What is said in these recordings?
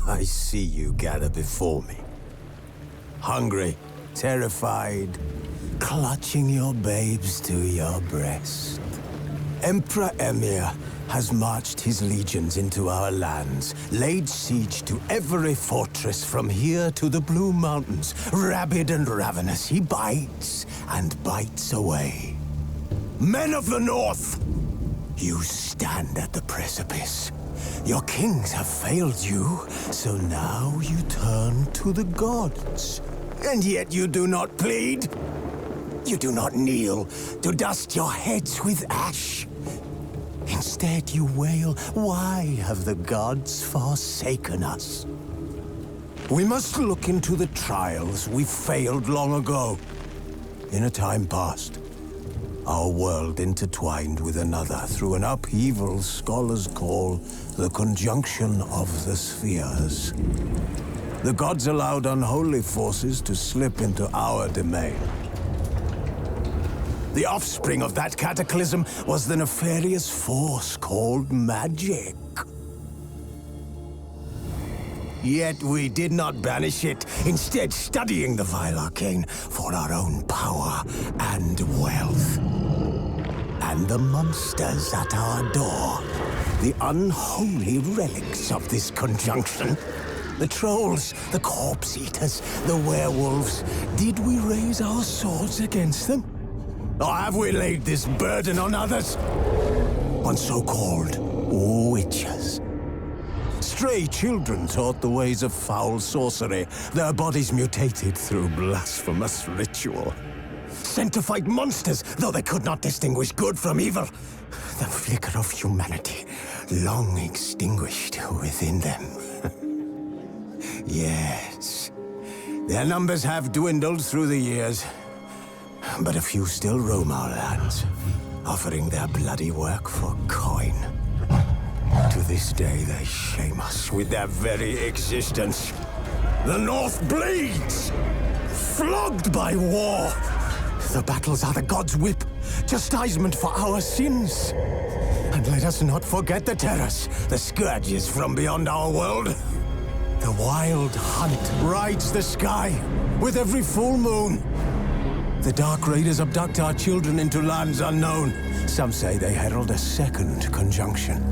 I see you gather before me. Hungry, terrified, clutching your babes to your breast. Emperor Emir has marched his legions into our lands, laid siege to every fortress from here to the Blue Mountains. Rabid and ravenous, he bites and bites away. Men of the North, you stand at the precipice. Your kings have failed you, so now you turn to the gods. And yet you do not plead. You do not kneel to dust your heads with ash. Instead you wail, why have the gods forsaken us? We must look into the trials we failed long ago. In a time past, our world intertwined with another through an upheaval scholars call the conjunction of the spheres. The gods allowed unholy forces to slip into our domain. The offspring of that cataclysm was the nefarious force called magic. Yet we did not banish it, instead studying the vile arcane for our own power and wealth. And the monsters at our door, the unholy relics of this conjunction. The trolls, the corpse-eaters, the werewolves. Did we raise our swords against them? Or have we laid this burden on others? On so-called witches. Stray children taught the ways of foul sorcery, their bodies mutated through blasphemous ritual. Sent to fight monsters, though they could not distinguish good from evil. The flicker of humanity, long extinguished within them. Yes, their numbers have dwindled through the years. But a few still roam our lands, offering their bloody work for coin. To this day, they shame us with their very existence. The North bleeds, flogged by war. The battles are the gods' whip, chastisement for our sins. And let us not forget the terrors, the scourges from beyond our world. The wild hunt rides the sky with every full moon. The Dark Raiders abduct our children into lands unknown. Some say they herald a second conjunction.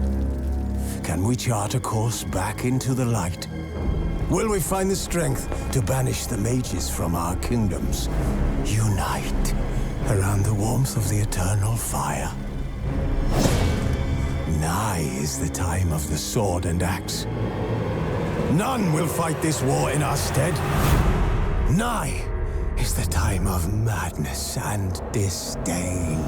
Can we chart a course back into the light? Will we find the strength to banish the mages from our kingdoms? Unite around the warmth of the eternal fire. Nigh is the time of the sword and axe. None will fight this war in our stead. Nigh is the time of madness and disdain.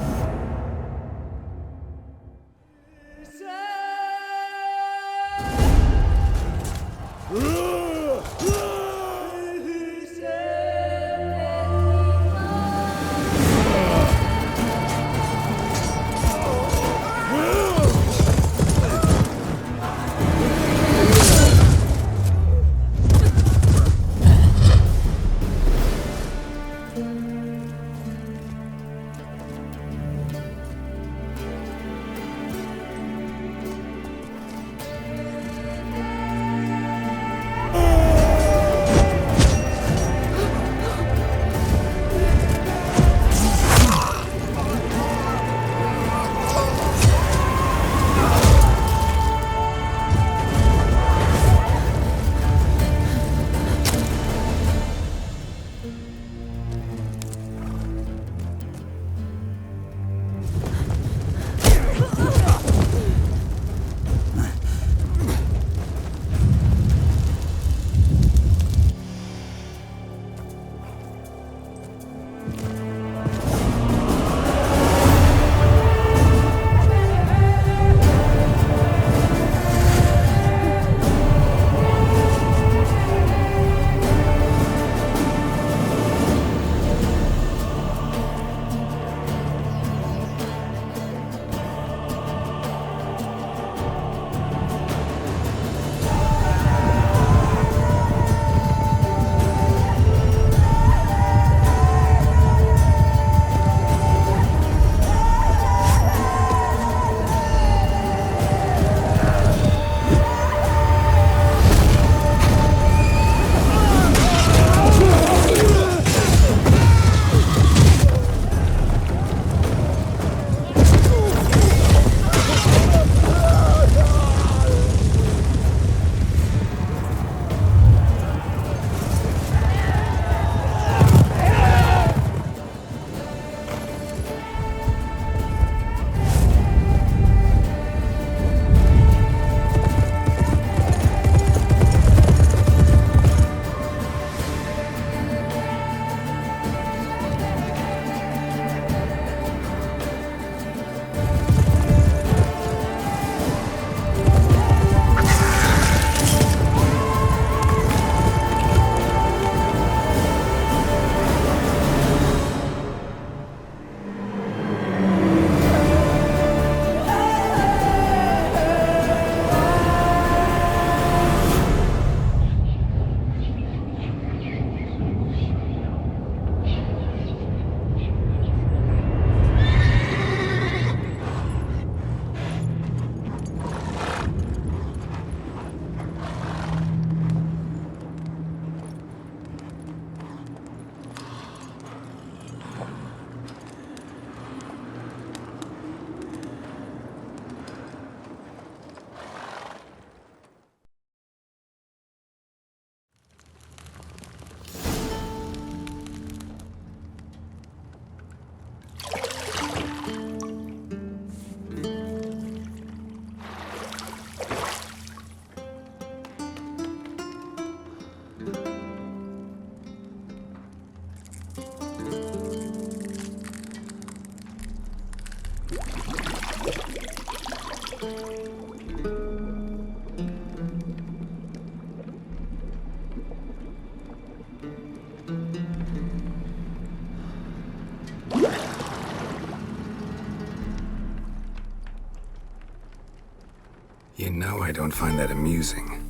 You know I don't find that amusing.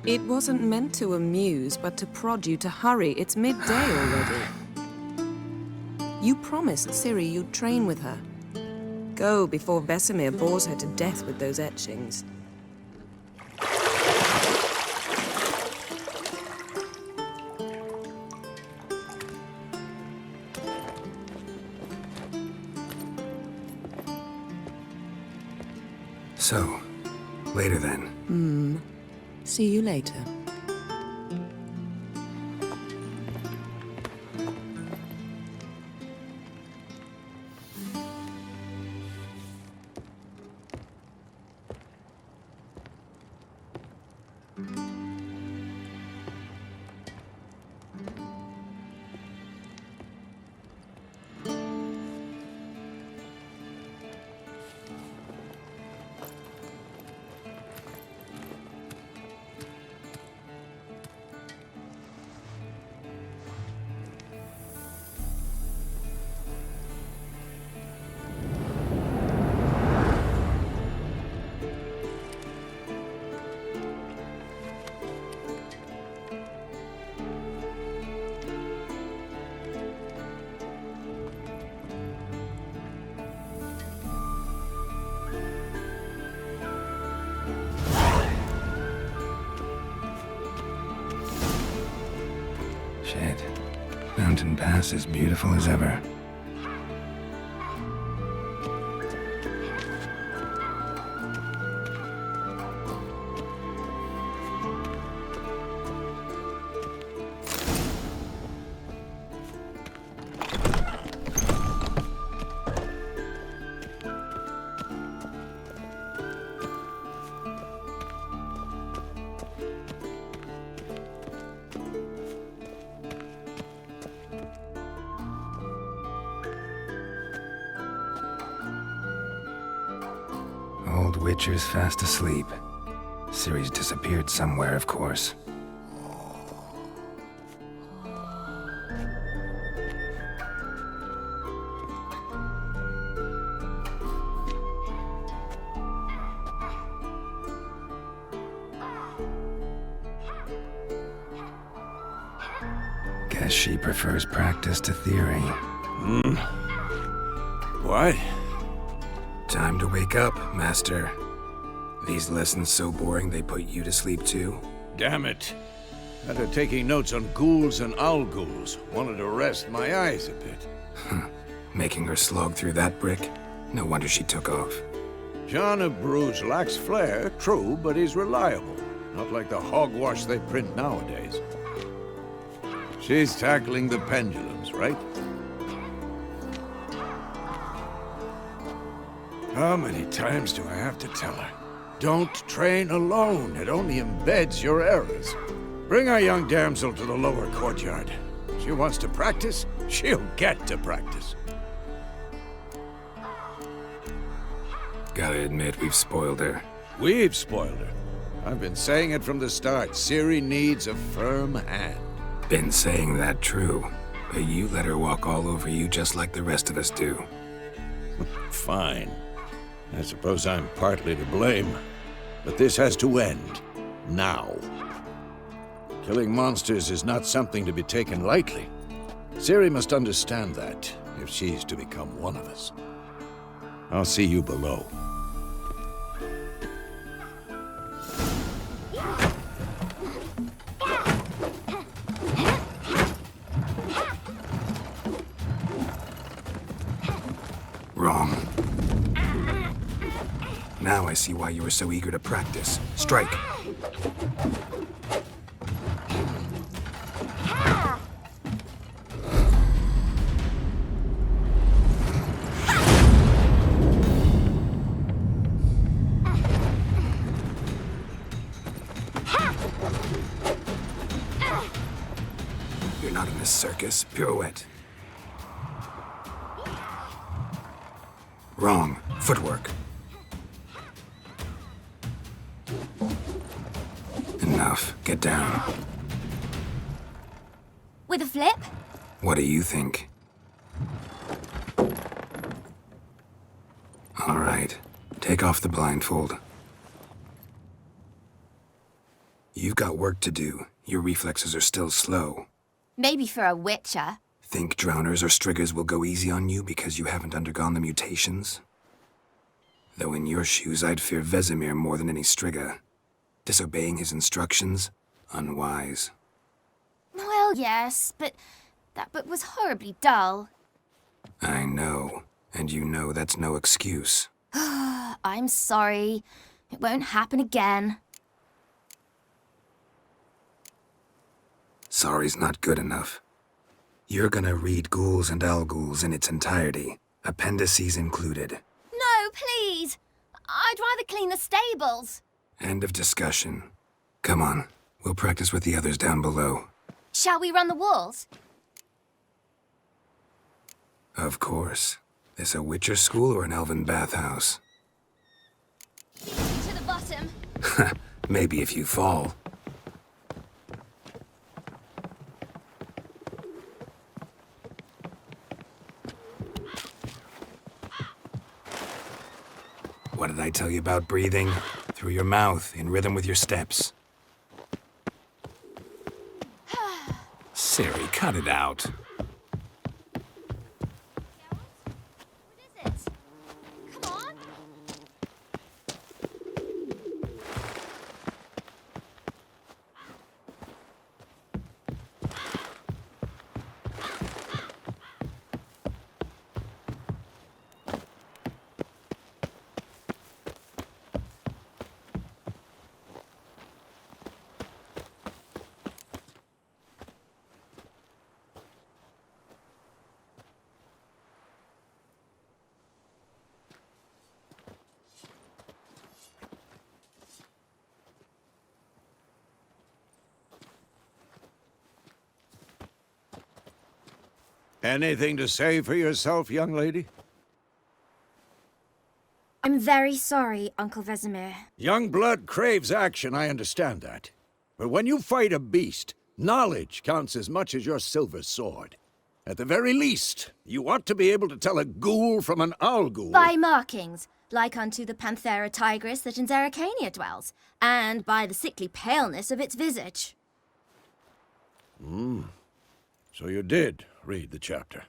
It wasn't meant to amuse, but to prod you to hurry. It's midday already. You promised Ciri you'd train with her. Go before Vesemir bores her to death with those etchings. So, later then. See you later. Shit. Mountain Pass is beautiful as ever. Old Witcher's fast asleep. Ciri's disappeared somewhere, of course. Guess she prefers practice to theory. What? Time to wake up, Master. These lessons so boring they put you to sleep too? Damn it. After taking notes on ghouls and owl ghouls, wanted to rest my eyes a bit. Making her slog through that brick? No wonder she took off. John of Bruges lacks flair, true, but he's reliable. Not like the hogwash they print nowadays. She's tackling the pendulums, right? How many times do I have to tell her? Don't train alone. It only embeds your errors. Bring our young damsel to the lower courtyard. She wants to practice, she'll get to practice. Gotta admit, we've spoiled her. We've spoiled her. I've been saying it from the start. Ciri needs a firm hand. Been saying that true, but you let her walk all over you just like the rest of us do. Fine. I suppose I'm partly to blame. But this has to end. Now. Killing monsters is not something to be taken lightly. Ciri must understand that, if she's to become one of us. I'll see you below. Wrong. Now I see why you were so eager to practice. Strike. You're not in this circus. Pirouette. Wrong. Footwork. enough. Get down. With a flip? What do you think? All right. Take off the blindfold. You've got work to do. Your reflexes are still slow. Maybe for a witcher. Think drowners or striggers will go easy on you because you haven't undergone the mutations? Though in your shoes, I'd fear Vesemir more than any strigger. Disobeying his instructions? Unwise. Well, yes, but that book was horribly dull. I know. And you know that's no excuse. I'm sorry. It won't happen again. Sorry's not good enough. You're gonna read Ghouls and Alghouls in its entirety, appendices included. No, please! I'd rather clean the stables. End of discussion. Come on, we'll practice with the others down below. Shall we run the walls? Of course. This a Witcher school or an elven bathhouse? To the bottom. Maybe if you fall. What did I tell you about breathing? Through your mouth, in rhythm with your steps. Siri, cut it out. What is it? Come on. Anything to say for yourself, young lady? I'm very sorry, Uncle Vesemir. Young blood craves action, I understand that. But when you fight a beast, knowledge counts as much as your silver sword. At the very least, you ought to be able to tell a ghoul from an Alghoul. By markings, like unto the Panthera tigris that in Zerrikania dwells, and by the sickly paleness of its visage. So you did read the chapter.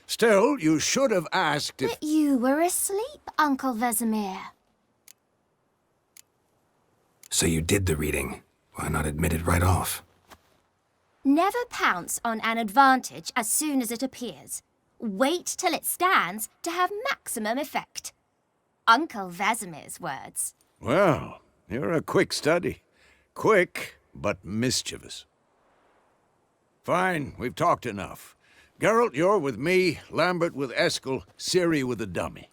Still, you should have asked if... But you were asleep, Uncle Vesemir. So you did the reading. Why not admit it right off? Never pounce on an advantage as soon as it appears. Wait till it stands to have maximum effect. Uncle Vesemir's words. Well, you're a quick study. Quick, but mischievous. Fine, we've talked enough. Geralt, you're with me, Lambert with Eskel, Ciri with the dummy.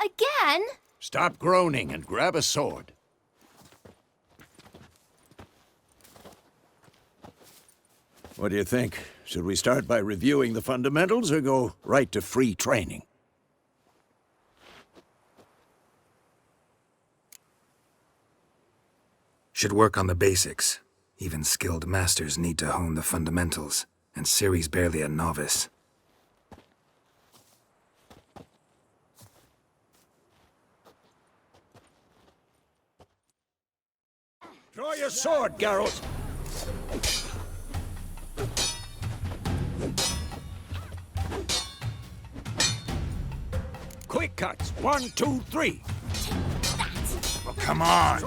Again? Stop groaning and grab a sword. What do you think? Should we start by reviewing the fundamentals or go right to free training? Should work on the basics. Even skilled masters need to hone the fundamentals, and Ciri's barely a novice. Draw your sword, Geralt! Quick cuts! 1, 2, 3! Well, come on!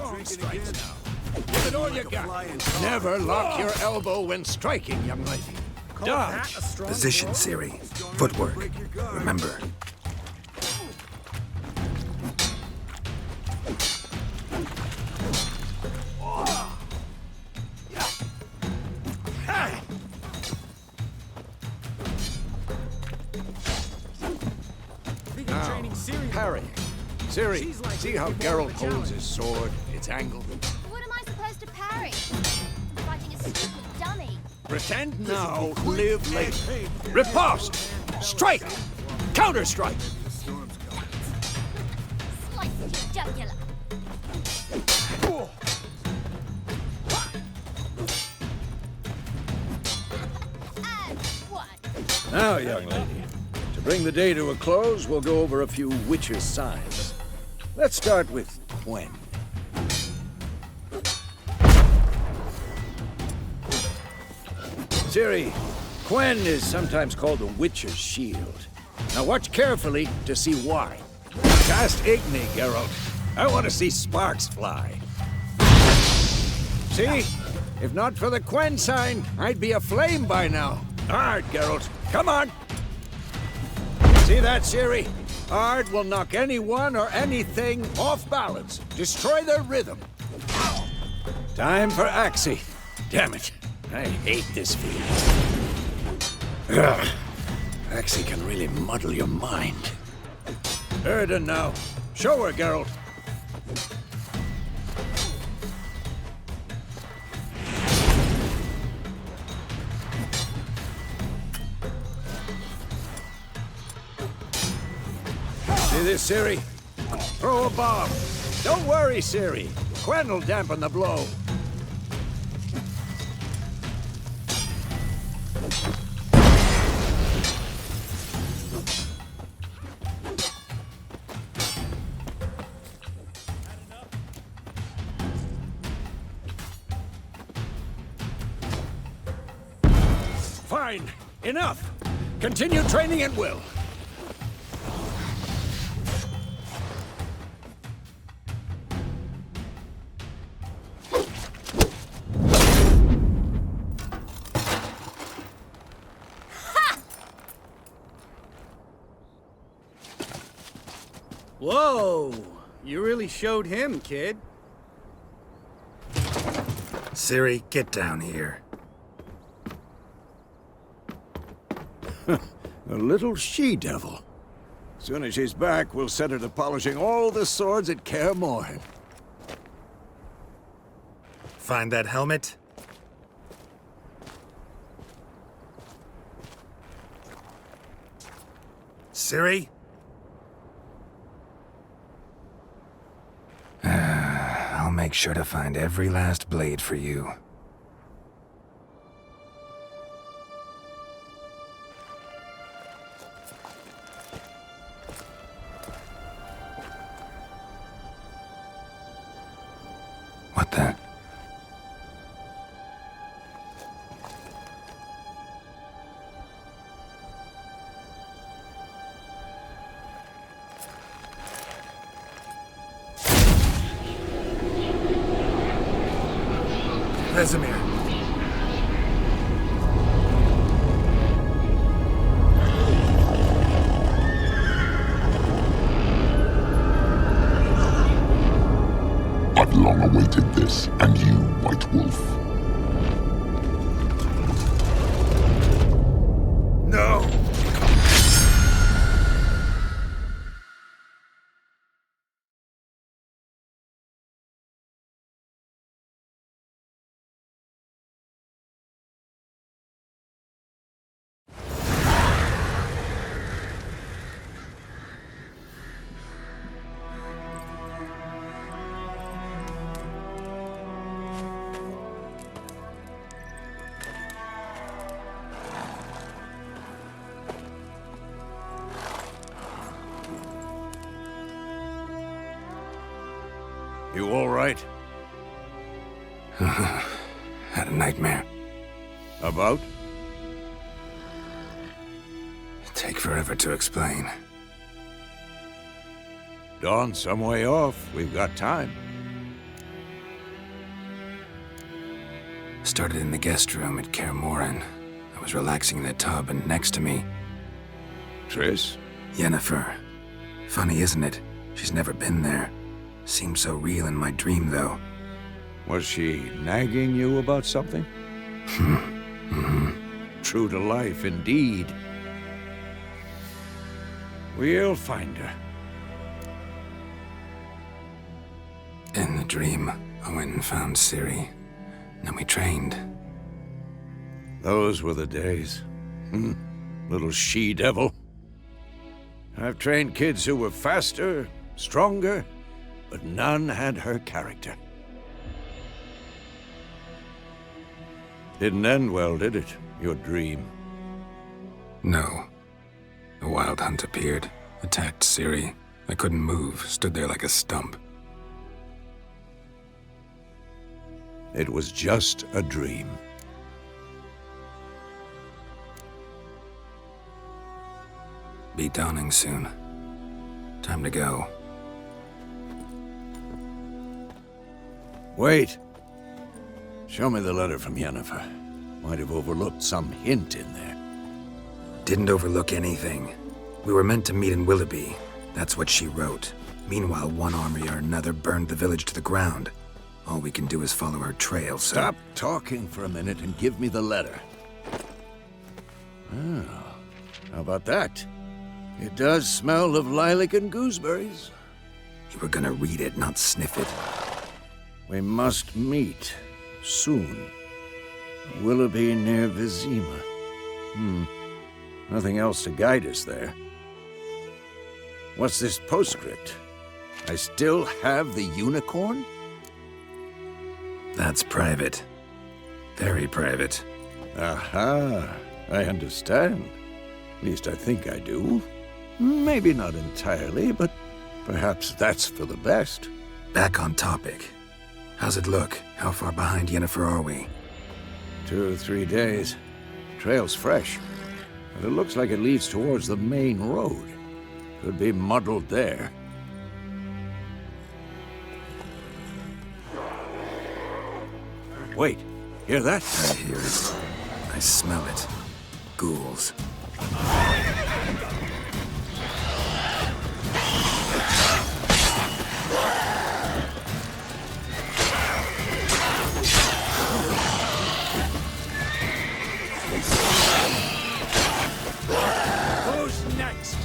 Give it all you got! Never lock your elbow when striking, young lady. Dodge! Position, Ciri. Footwork. Remember. Now, parry. Ciri, see how Geralt holds his sword? It's angled. What am I supposed to parry? Fighting a stupid dummy. Pretend now, live later. Riposte! Strike! Counter-strike! Slice your jugular. Now, young lady, to bring the day to a close, we'll go over a few witcher signs. Let's start with Gwen. Ciri, Gwen is sometimes called the Witcher's Shield. Now watch carefully to see why. Cast Igni, Geralt. I want to see sparks fly. See? If not for the Gwen sign, I'd be aflame by now. Hard, Geralt. Come on! See that, Ciri? Ard will knock anyone or anything off balance. Destroy their rhythm. Time for Axie. Damn it. I hate this feeling. Ugh. Axie can really muddle your mind. Erden now. Show her, Geralt. See this, Ciri? Throw a bomb. Don't worry, Ciri. Gwen will dampen the blow. Fine. Enough. Continue training at will. Whoa! You really showed him, kid. Ciri, get down here. A little she-devil. Soon as she's back, we'll set her to polishing all the swords at Kaer Morhen. Find that helmet? Ciri? I'll make sure to find every last blade for you. What the? Vesemir. I've long awaited this, and you, White Wolf. No! You all right? Had a nightmare. About? Take forever to explain. Dawn's some way off. We've got time. Started in the guest room at Kaer Morhen. I was relaxing in the tub, and next to me, Triss? Yennefer. Funny, isn't it? She's never been there. Seemed so real in my dream, though. Was she nagging you about something? True to life, indeed. We'll find her. In the dream, I went and found Ciri. Then we trained. Those were the days. Little she-devil. I've trained kids who were faster, stronger, but none had her character. Didn't end well, did it? Your dream? No. A wild hunt appeared, attacked Ciri. I couldn't move, stood there like a stump. It was just a dream. Be dawning soon. Time to go. Wait. Show me the letter from Yennefer. Might have overlooked some hint in there. Didn't overlook anything. We were meant to meet in Willoughby. That's what she wrote. Meanwhile, one army or another burned the village to the ground. All we can do is follow her trail, so... Stop talking for a minute and give me the letter. Oh, how about that? It does smell of lilac and gooseberries. You were gonna read it, not sniff it. We must meet soon. Willoughby near Vizima. Nothing else to guide us there. What's this postscript? I still have the unicorn? That's private. Very private. Aha, I understand. At least I think I do. Maybe not entirely, but perhaps that's for the best. Back on topic. How's it look? How far behind Yennefer are we? 2 or 3 days. Trail's fresh, but it looks like it leads towards the main road. Could be muddled there. Wait, hear that? I hear it. I smell it. Ghouls. Who's next?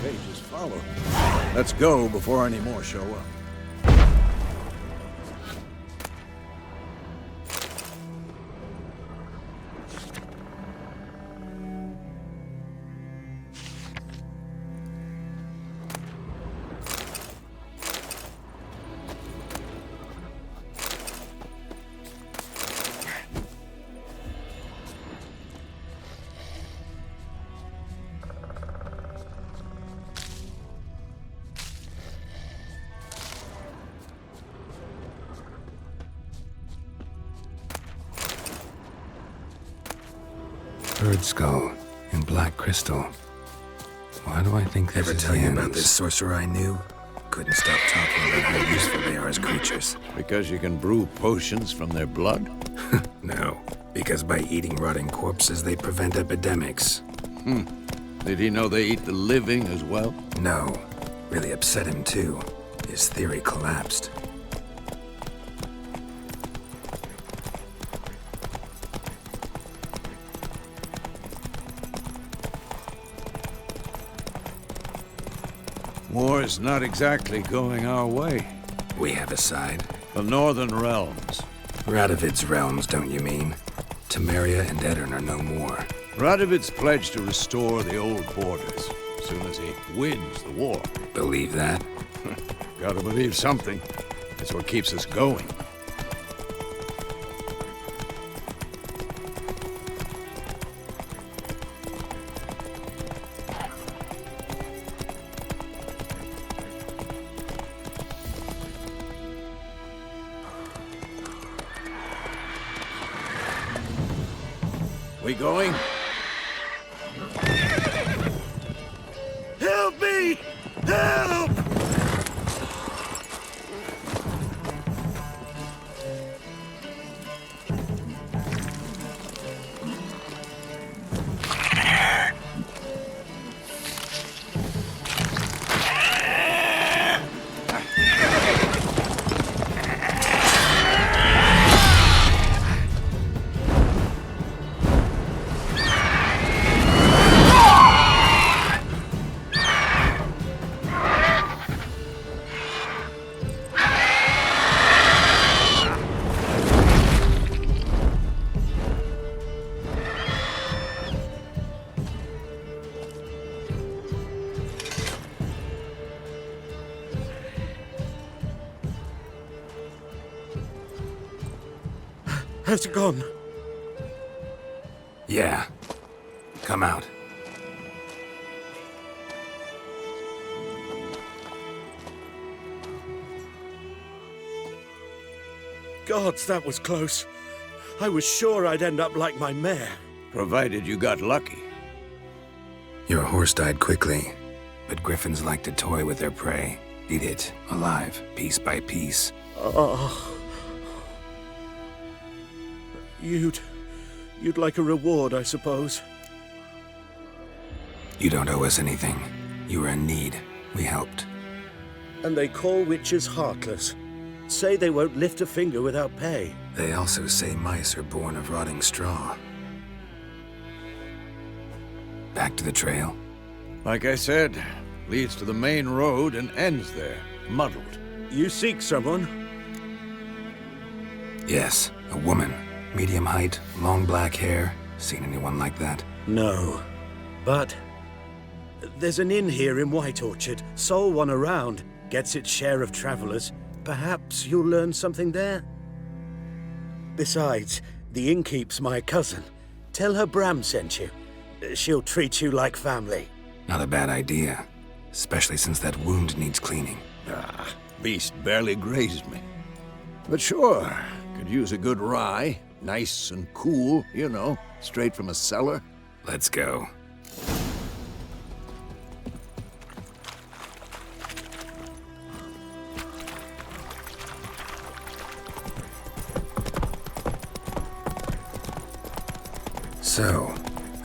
Pages follow. Let's go before any more show up. Bird skull and black crystal. Why do I think this is tell you about this sorcerer I knew? Couldn't stop talking about how useful they are as creatures. Because you can brew potions from their blood? No, because by eating rotting corpses, they prevent epidemics. Did he know they eat the living as well? No. Really upset him, too. His theory collapsed. War's not exactly going our way. We have a side. The Northern Realms. Radovid's realms, don't you mean? Temeria and Edirn are no more. Radovid's pledged to restore the old borders as soon as he wins the war. Believe that? Gotta believe something. It's what keeps us going. We going? Help me! Help! Has it gone? Yeah. Come out. Gods, that was close. I was sure I'd end up like my mare. Provided you got lucky. Your horse died quickly, but griffins like to toy with their prey. Eat it, alive, piece by piece. Oh. You'd like a reward, I suppose. You don't owe us anything. You were in need. We helped. And they call witches heartless. Say they won't lift a finger without pay. They also say mice are born of rotting straw. Back to the trail. Like I said, leads to the main road and ends there, muddled. You seek someone? Yes, a woman. Medium height, long black hair. Seen anyone like that? No. But there's an inn here in White Orchard. Sole one around. Gets its share of travelers. Perhaps you'll learn something there? Besides, the innkeep's my cousin. Tell her Bram sent you. She'll treat you like family. Not a bad idea. Especially since that wound needs cleaning. Ah, beast barely grazed me. But sure, could use a good rye. Nice and cool, you know, straight from a cellar. Let's go. So,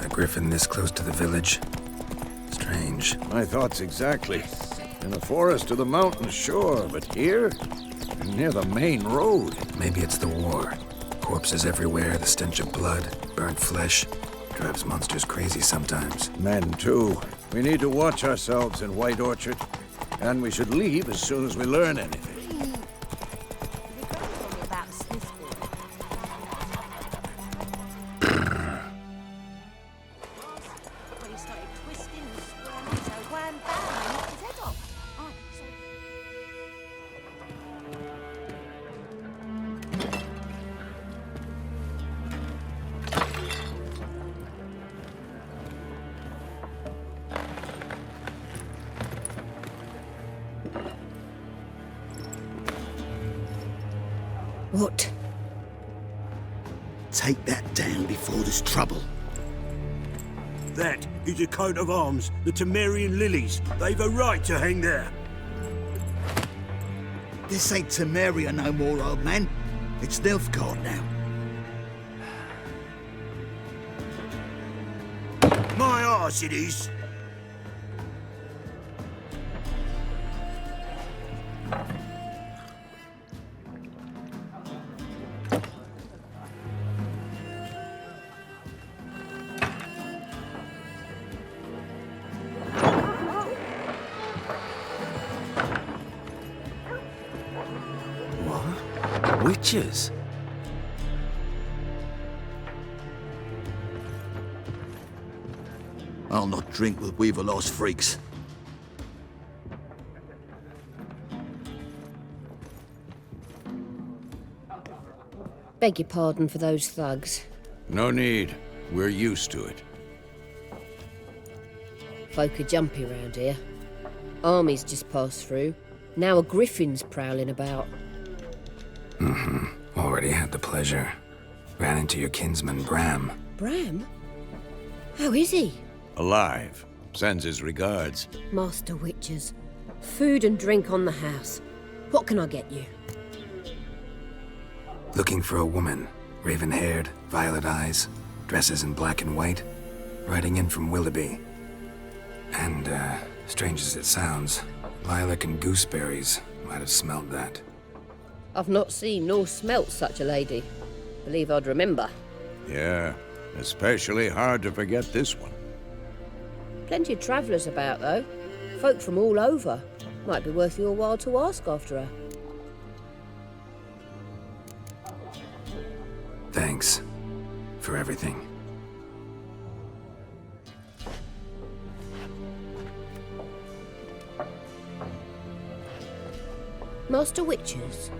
a griffin this close to the village? Strange. My thoughts exactly. In the forest or the mountains, sure, but here? Near the main road. Maybe it's the war. Corpses everywhere, the stench of blood, burnt flesh. Drives monsters crazy sometimes. Men, too. We need to watch ourselves in White Orchard. And we should leave as soon as we learn anything. What? Take that down before there's trouble. That is a coat of arms, the Temerian lilies. They've a right to hang there. This ain't Temeria no more, old man. It's Nilfgaard now. My arse it is. Witches? I'll not drink with Weaverlost freaks. Beg your pardon for those thugs. No need. We're used to it. Folk are jumpy round here. Armies just passed through. Now a griffin's prowling about. Already had the pleasure. Ran into your kinsman, Bram. Bram? How is he? Alive. Sends his regards. Master Witches. Food and drink on the house. What can I get you? Looking for a woman. Raven-haired, violet eyes, dresses in black and white. Riding in from Willoughby. And, strange as it sounds, lilac and gooseberries might have smelled that. I've not seen nor smelt such a lady. Believe I'd remember. Yeah, especially hard to forget this one. Plenty of travellers about, though. Folk from all over. Might be worth your while to ask after her. Thanks for everything. Master Witches,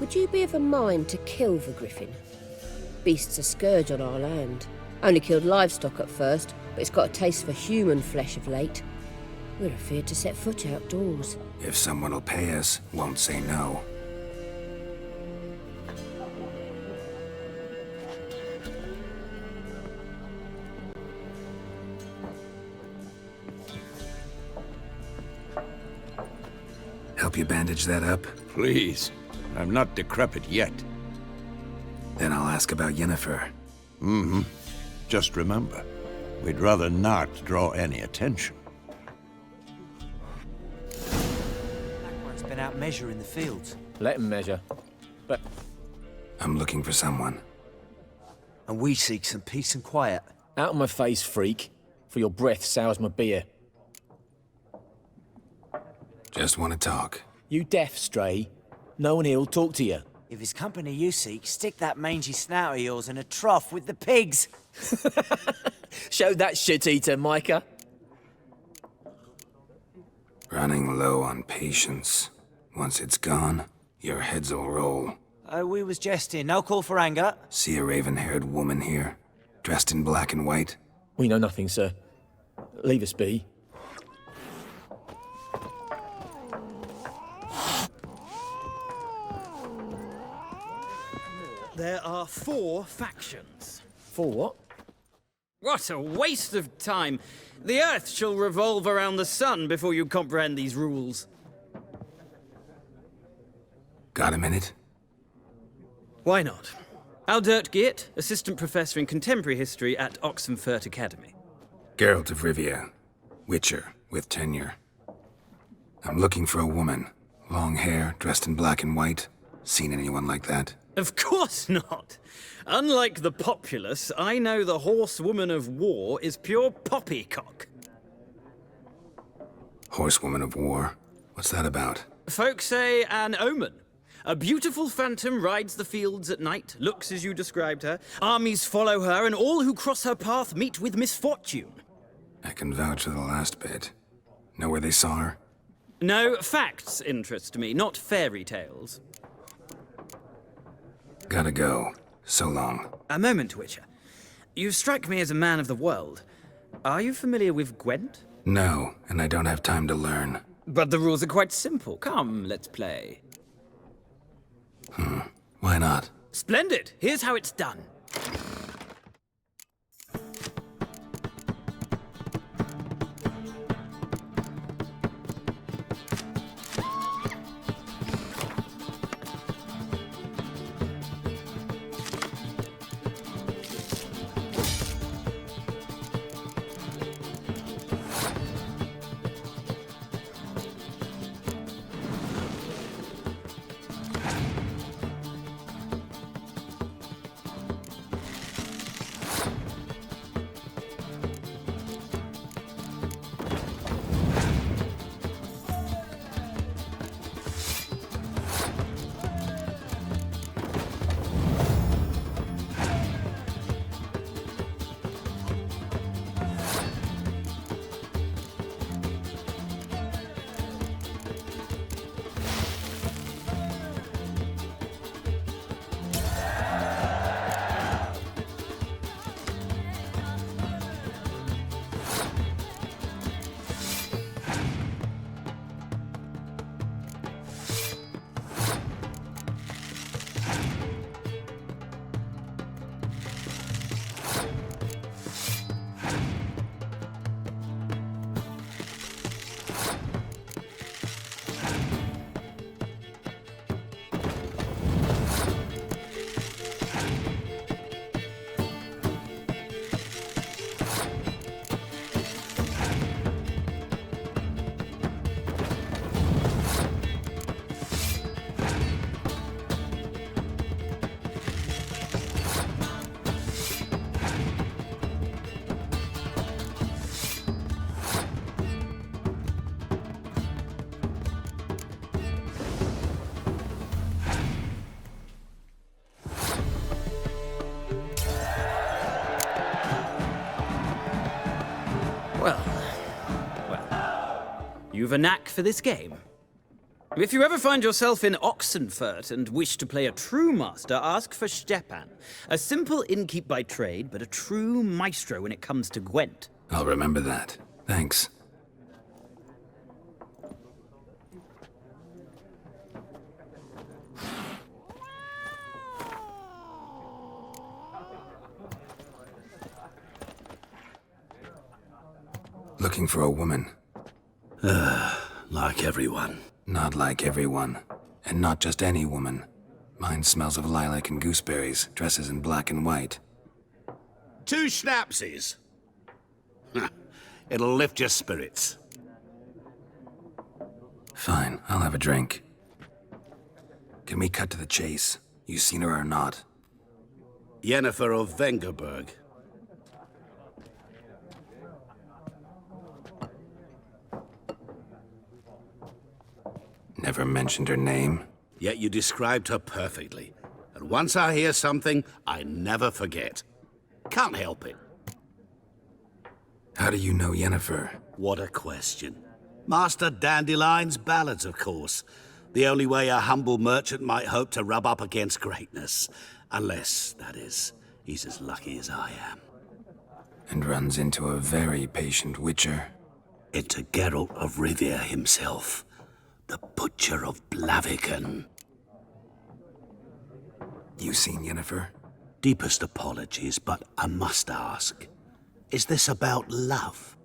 would you be of a mind to kill the griffin? Beast's a scourge on our land. Only killed livestock at first, but it's got a taste for human flesh of late. We're afeard to set foot outdoors. If someone will pay us, won't say no. Help you bandage that up? Please. I'm not decrepit yet. Then I'll ask about Yennefer. Mm-hmm. Just remember, we'd rather not draw any attention. Blackburn's been out measuring the fields. Let him measure. But I'm looking for someone. And we seek some peace and quiet. out of my face, freak. For your breath sours my beer. Just want to talk. You deaf, Stray? No one here'll talk to you. If it's company you seek, stick that mangy snout of yours in a trough with the pigs. Show that shit-eater, Micah. Running low on patience. Once it's gone, your heads'll roll. We was jesting. No call for anger. See a raven-haired woman here, dressed in black and white? We know nothing, sir. Leave us be. There are 4 factions. 4 what? What a waste of time! The Earth shall revolve around the sun before you comprehend these rules. Got a minute? Why not? Aldert Geert, Assistant Professor in Contemporary History at Oxenfurt Academy. Geralt of Rivia. Witcher, with tenure. I'm looking for a woman. Long hair, dressed in black and white. Seen anyone like that? Of course not! Unlike the populace, I know the horsewoman of war is pure poppycock. Horsewoman of war? What's that about? Folk say an omen. A beautiful phantom rides the fields at night, looks as you described her. Armies follow her, and all who cross her path meet with misfortune. I can vouch for the last bit. Know where they saw her? No, facts interest me, not fairy tales. Gotta go. So long. A moment, Witcher. You strike me as a man of the world. Are you familiar with Gwent? No, and I don't have time to learn. But the rules are quite simple. Come, let's play. Why not? Splendid! Here's how it's done. Well, you've a knack for this game. If you ever find yourself in Oxenfurt and wish to play a true master, ask for Stepan. A simple innkeep by trade, but a true maestro when it comes to Gwent. I'll remember that. Thanks. Looking for a woman. Like everyone. Not like everyone. And not just any woman. Mine smells of lilac and gooseberries, dresses in black and white. 2 schnapsies. It'll lift your spirits. Fine, I'll have a drink. Can we cut to the chase? You seen her or not? Yennefer of Vengerberg. Never mentioned her name. Yet you described her perfectly. And once I hear something, I never forget. Can't help it. How do you know Yennefer? What a question. Master Dandelion's ballads, of course. The only way a humble merchant might hope to rub up against greatness. Unless, that is, he's as lucky as I am. And runs into a very patient witcher. Into Geralt of Rivia himself. The Butcher of Blaviken. You seen Yennefer? Deepest apologies, but I must ask. Is this about love?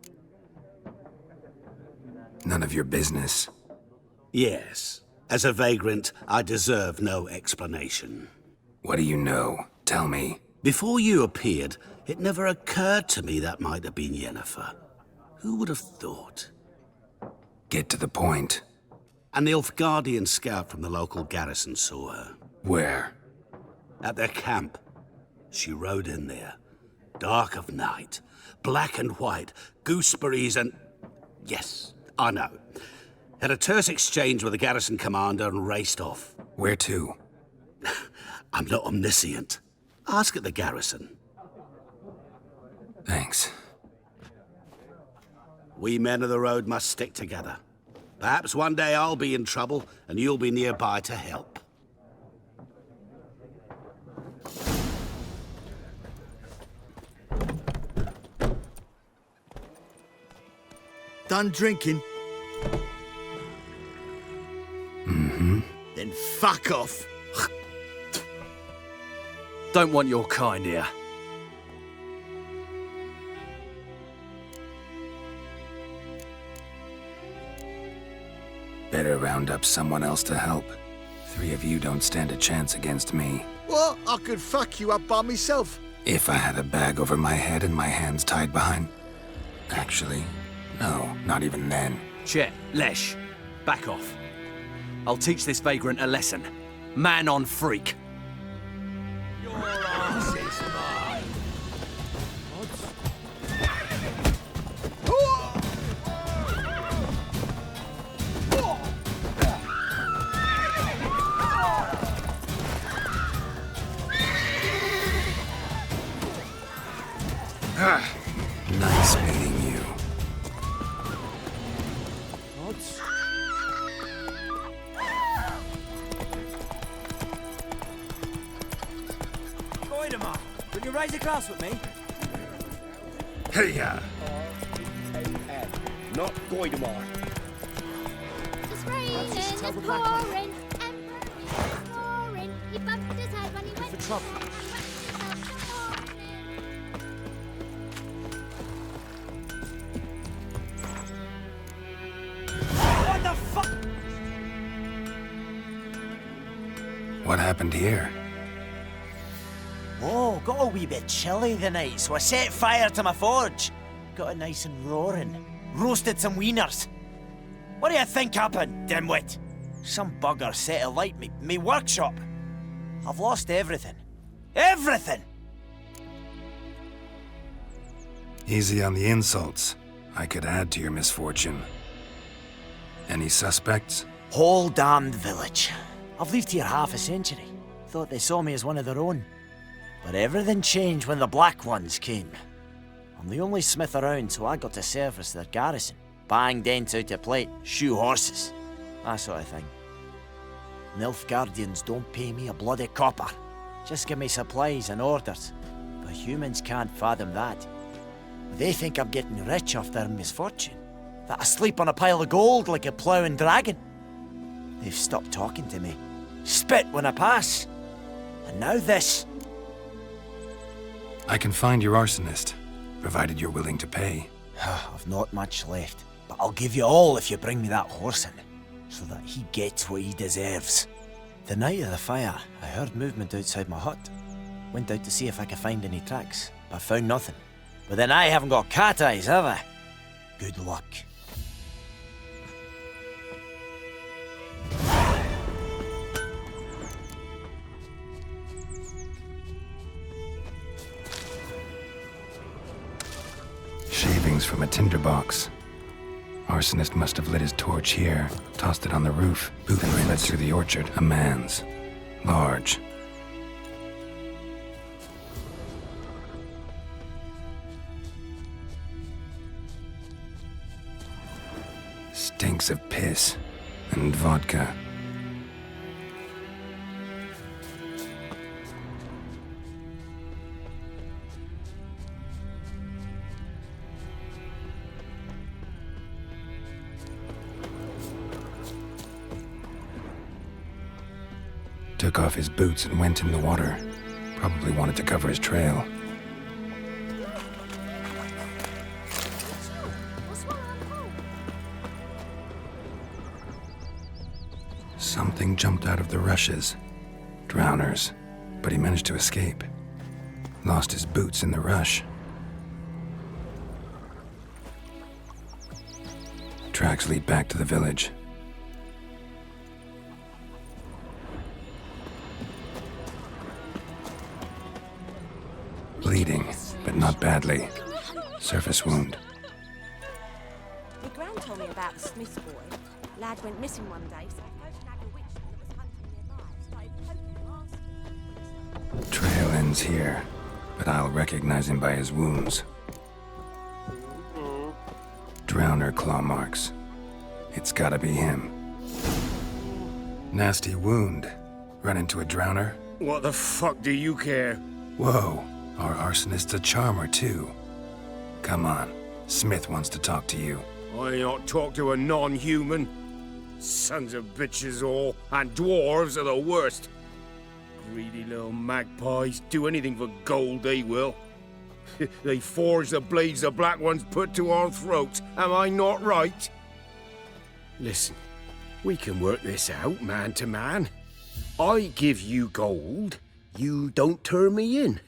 None of your business. Yes. As a vagrant, I deserve no explanation. What do you know? Tell me. Before you appeared, it never occurred to me that might have been Yennefer. Who would have thought? Get to the point. An Nilfgaardian scout from the local garrison saw her. Where? At their camp. She rode in there. Dark of night. Black and white. Gooseberries and... Yes, I know. Had a terse exchange with the garrison commander and raced off. Where to? I'm not omniscient. Ask at the garrison. Thanks. We men of the road must stick together. Perhaps one day I'll be in trouble, and you'll be nearby to help. Done drinking? Mm-hmm. Then fuck off. Don't want your kind here. Better round up someone else to help. 3 of you don't stand a chance against me. Well, I could fuck you up by myself. If I had a bag over my head and my hands tied behind... Actually, no, not even then. Chet, Lesh, back off. I'll teach this vagrant a lesson. Man on freak. Your ass is mine. Nice meeting you. Goidemar, will you raise a glass with me? Hey-ya! Not Goidemar. It's raining and pouring, and pouring. He bumped his head when he went for trouble. What the fuck? What happened here? Oh, got a wee bit chilly the night, so I set fire to my forge. Got it nice and roaring. Roasted some wieners. What do you think happened, dimwit? Some bugger set alight me workshop. I've lost everything. Everything! Easy on the insults. I could add to your misfortune. Any suspects? Whole damned village. I've lived here half a century. Thought they saw me as one of their own. But everything changed when the Black Ones came. I'm the only smith around, so I got to service their garrison. Bang dents out of plate, shoe horses. that sort of thing. Nilfgaardians don't pay me a bloody copper. Just give me supplies and orders. But humans can't fathom that. They think I'm getting rich off their misfortune. That I sleep on a pile of gold like a ploughing dragon. They've stopped talking to me. Spit when I pass. And now this. I can find your arsonist, provided you're willing to pay. I've not much left, but I'll give you all if you bring me that horse in, so that he gets what he deserves. The night of the fire, I heard movement outside my hut. Went out to see if I could find any tracks, but found nothing. But then I haven't got cat eyes, have I? Good luck. Shavings from a tinderbox. Arsonist must have lit his torch here, tossed it on the roof, and fled through the orchard. A man's. Large. Stinks of piss and vodka. Took off his boots and went in the water. Probably wanted to cover his trail. Something jumped out of the rushes. Drowners. But he managed to escape. Lost his boots in the rush. Tracks lead back to the village. Bleeding, but not badly. Surface wound. My gran told me about the Smith's boy. Lad went missing one day, so I phoned a witch that was hunting nearby. Started poking last. Trail ends here, but I'll recognize him by his wounds. Drowner claw marks. It's gotta be him. Nasty wound. Run into a drowner? What the fuck do you care? Whoa, our arsonist's a charmer too. Come on, Smith wants to talk to you. I not talk to a non-human. Sons of bitches all, and dwarves are the worst. Greedy little magpies, do anything for gold they will. They forge the blades the black ones put to our throats, am I not right? Listen, we can work this out man to man. I give you gold, you don't turn me in.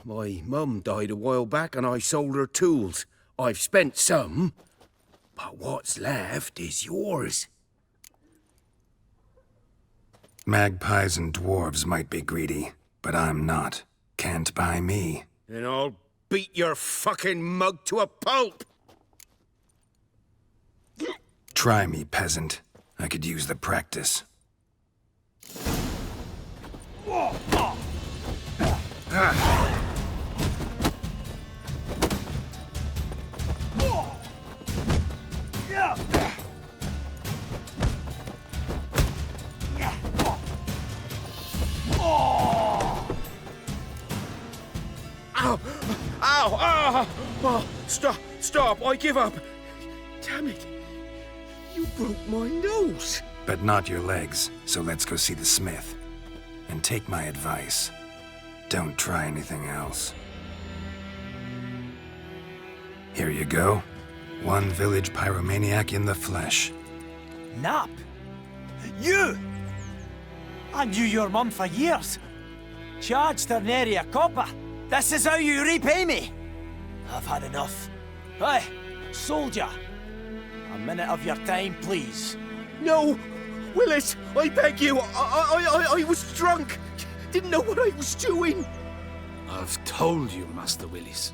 My mum died a while back and I sold her tools. I've spent some, but what's left is yours. Magpies and dwarves might be greedy, but I'm not. Can't buy me. Then I'll beat your fucking mug to a pulp! Try me, peasant. I could use the practice. Ow! Ow! Ow! Oh, stop! I give up! Damn it! You broke my nose! But not your legs, so let's go see the smith. And take my advice. Don't try anything else. Here you go. One village pyromaniac in the flesh. Nap? You? I knew your mum for years. Charged her nary a copper. This is how you repay me. I've had enough. Hey, soldier. A minute of your time, please. No! Willis, I beg you! I was drunk! Didn't know what I was doing! I've told you, Master Willis.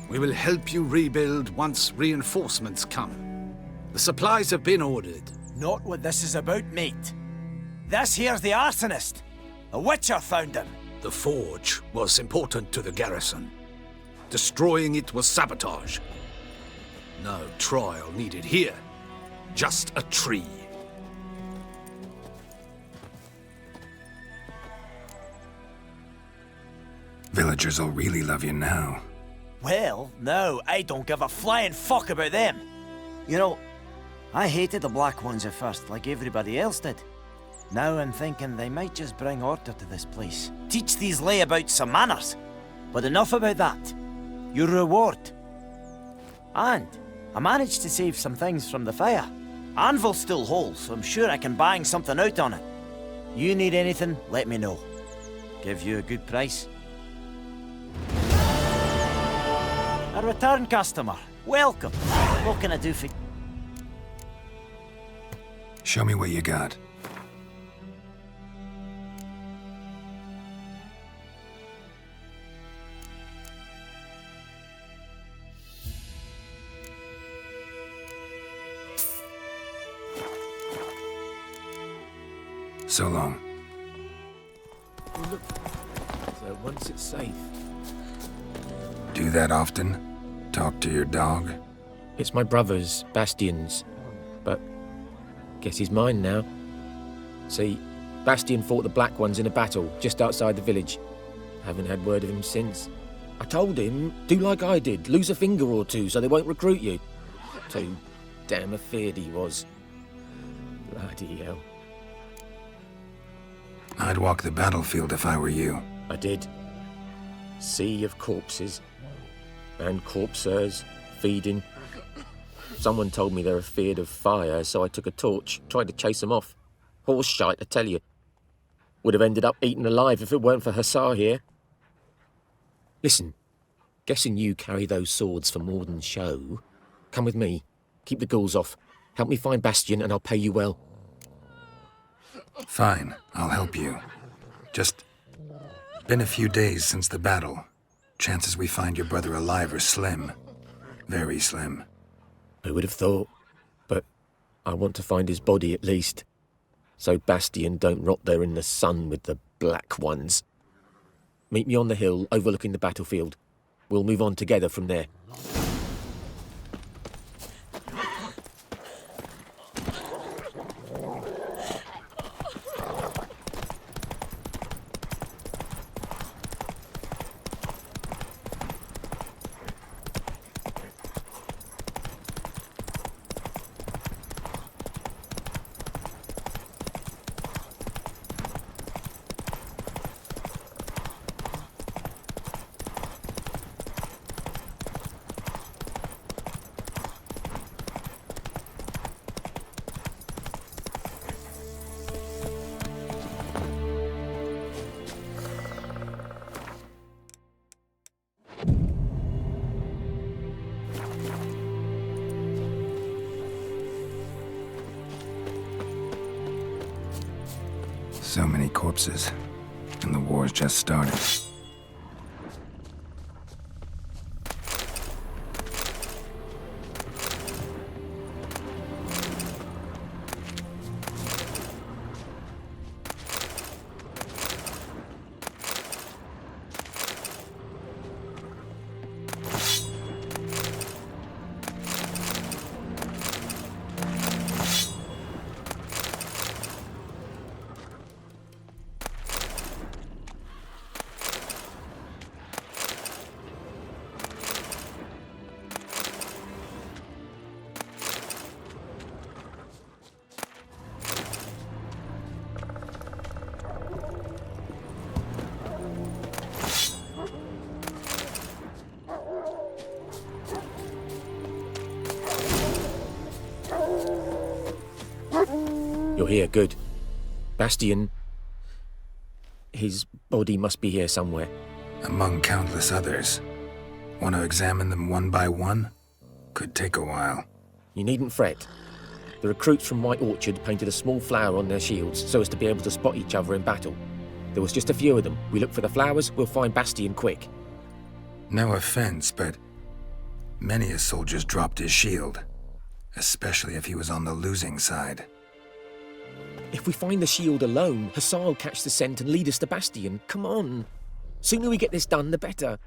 We will help you rebuild once reinforcements come. The supplies have been ordered. Not what this is about, mate. This here's the arsonist. A witcher found him. The forge was important to the garrison. Destroying it was sabotage. No trial needed here. Just a tree. Villagers will really love you now. Well, no, I don't give a flying fuck about them. You know, I hated the Black Ones at first, like everybody else did. Now I'm thinking they might just bring order to this place. Teach these layabouts some manners. But enough about that. Your reward. And I managed to save some things from the fire. Anvil's still whole, so I'm sure I can bang something out on it. You need anything, let me know. Give you a good price. A return customer. Welcome. What can I do for you? Show me what you got. So long. Look, so once it's safe. Do that often? Talk to your dog? It's my brother's, Bastian's, but guess he's mine now. See, Bastian fought the Black Ones in a battle just outside the village. Haven't had word of him since. I told him, do like I did, lose a finger or two so they won't recruit you. Too damn afeard he was. Bloody hell. I'd walk the battlefield if I were you. I did. Sea of corpses. And corpsers, feeding. Someone told me they're afeard of fire, so I took a torch, tried to chase them off. Horse shite, I tell you. Would have ended up eaten alive if it weren't for Hussar here. Listen, guessing you carry those swords for more than show. Come with me. Keep the ghouls off. Help me find Bastian and I'll pay you well. Fine, I'll help you. Just been a few days since the battle. Chances we find your brother alive are slim. Very slim. I would have thought, but I want to find his body at least. So Bastian don't rot there in the sun with the Black Ones. Meet me on the hill overlooking the battlefield. We'll move on together from there. So many corpses, and the war's just started. You're here, good. Bastian, his body must be here somewhere. Among countless others. Want to examine them one by one? Could take a while. You needn't fret. The recruits from White Orchard painted a small flower on their shields so as to be able to spot each other in battle. There was just a few of them. We look for the flowers, we'll find Bastian quick. No offense, but many a soldier's dropped his shield. Especially if he was on the losing side. If we find the shield alone, Hussar will catch the scent and lead us to Bastian. Come on. Sooner we get this done, the better.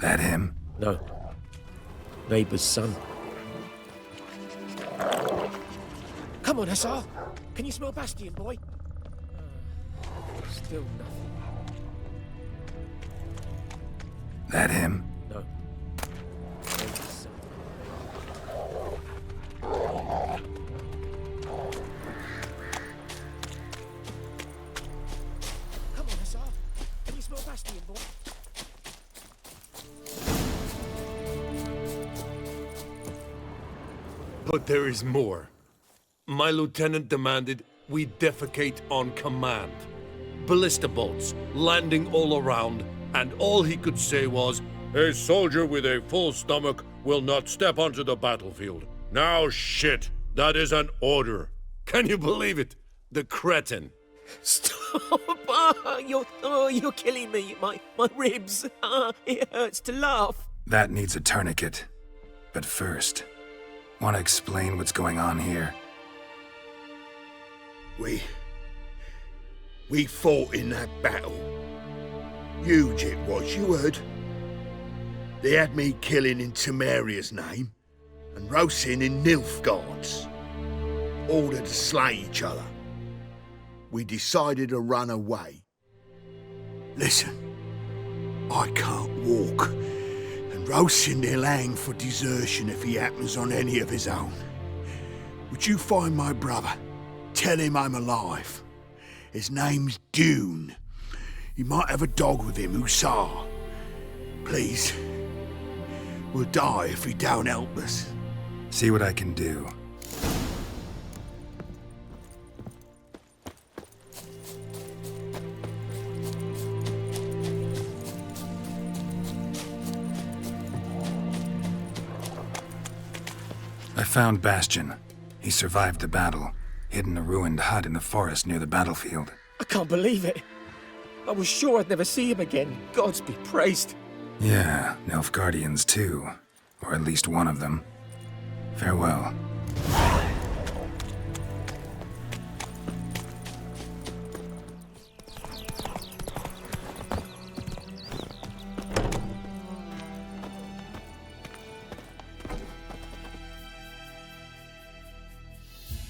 That him? No. Neighbour's son. Come on, SR. Can you smell Bastion, boy? Still nothing. That him? No. Neighbour's son. Come on, SR. Can you smell Bastion, boy? But there is more. My lieutenant demanded we defecate on command. Ballista bolts, landing all around, and all he could say was, "A soldier with a full stomach will not step onto the battlefield." Now shit, that is an order. Can you believe it? The cretin. Stop! You're killing me. My ribs. It hurts to laugh. That needs a tourniquet. But first, want to explain what's going on here? We fought in that battle. Huge it was, you heard. They had me killing in Temeria's name, and roasting in Nilfgaard's. Ordered to slay each other. We decided to run away. Listen, I can't walk, and roasting they'll hang for desertion if he happens on any of his own. Would you find my brother? Tell him I'm alive. His name's Dune. He might have a dog with him, Hussar. Please. We'll die if he don't help us. See what I can do. I found Bastion. He survived the battle, hid in a ruined hut in the forest near the battlefield. I can't believe it. I was sure I'd never see him again. Gods be praised. Yeah, Nilfgaardians too. Or at least one of them. Farewell.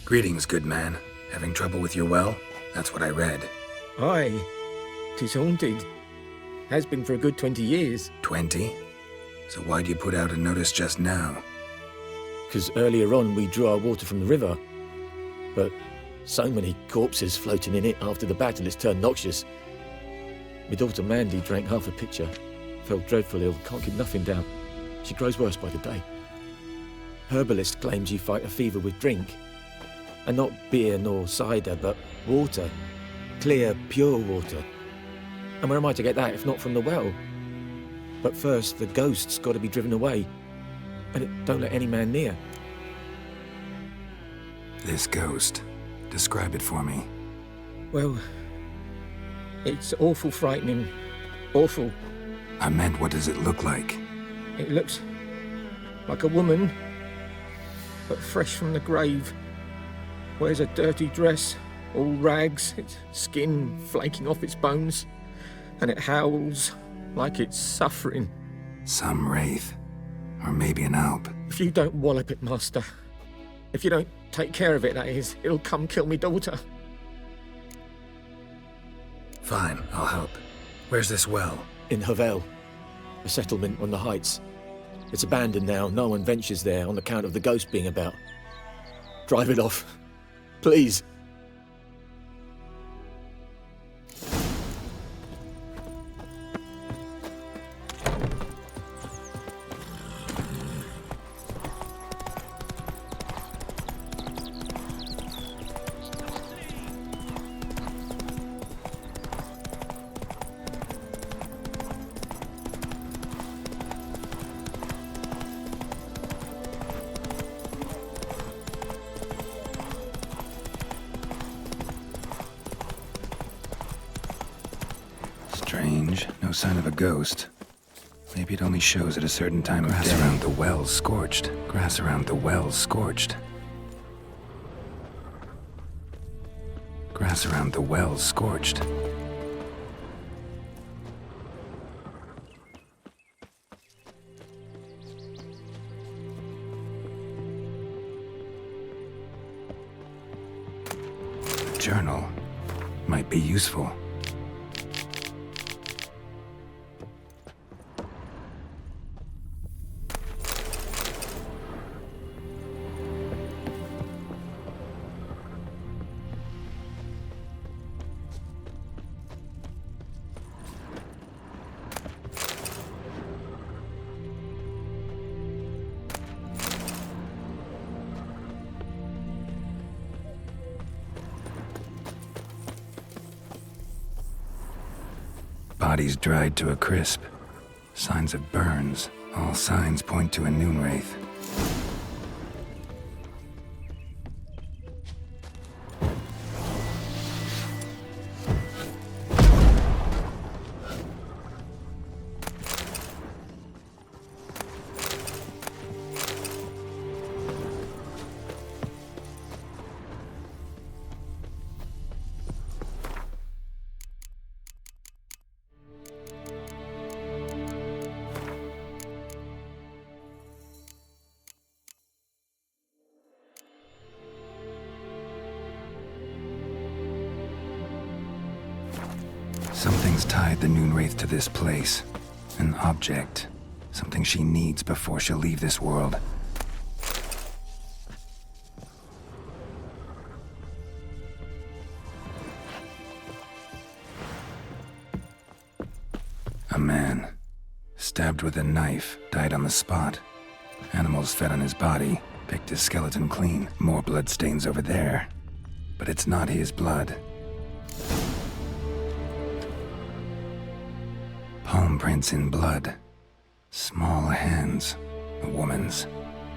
Greetings, good man. Having trouble with your well? That's what I read. Aye. 'Tis haunted. Has been for a good 20 years. 20? So why'd you put out a notice just now? 'Cause earlier on we drew our water from the river. But so many corpses floating in it after the battle it's turned noxious. My daughter Mandy drank half a pitcher. Felt dreadful ill, can't keep nothing down. She grows worse by the day. Herbalist claims you fight a fever with drink. And not beer nor cider, but water. Clear, pure water. And where am I to get that if not from the well? But first, the ghost's got to be driven away. And it don't let any man near. This ghost. Describe it for me. Well, it's awful frightening. Awful. I meant, what does it look like? It looks like a woman, but fresh from the grave. Wears a dirty dress, all rags, its skin flaking off its bones, and it howls like it's suffering. Some wraith. Or maybe an alp. If you don't wallop it, Master, if you don't take care of it, that is, it'll come kill me daughter. Fine, I'll help. Where's this well? In Havel, a settlement on the heights. It's abandoned now, no one ventures there on account of the ghost being about. Drive it off. Please. Strange. No sign of a ghost. Maybe it only shows at a certain time of day. Grass around the well scorched. Grass around the well scorched. Grass around the well scorched. journal might be useful. Bodies dried to a crisp. Signs of burns. All signs point to a Noonwraith. Something's tied the Noonwraith to this place. An object. Something she needs before she'll leave this world. A man. Stabbed with a knife, died on the spot. Animals fed on his body, picked his skeleton clean. More bloodstains over there. But it's not his blood. Palm prints in blood. Small hands. A woman's.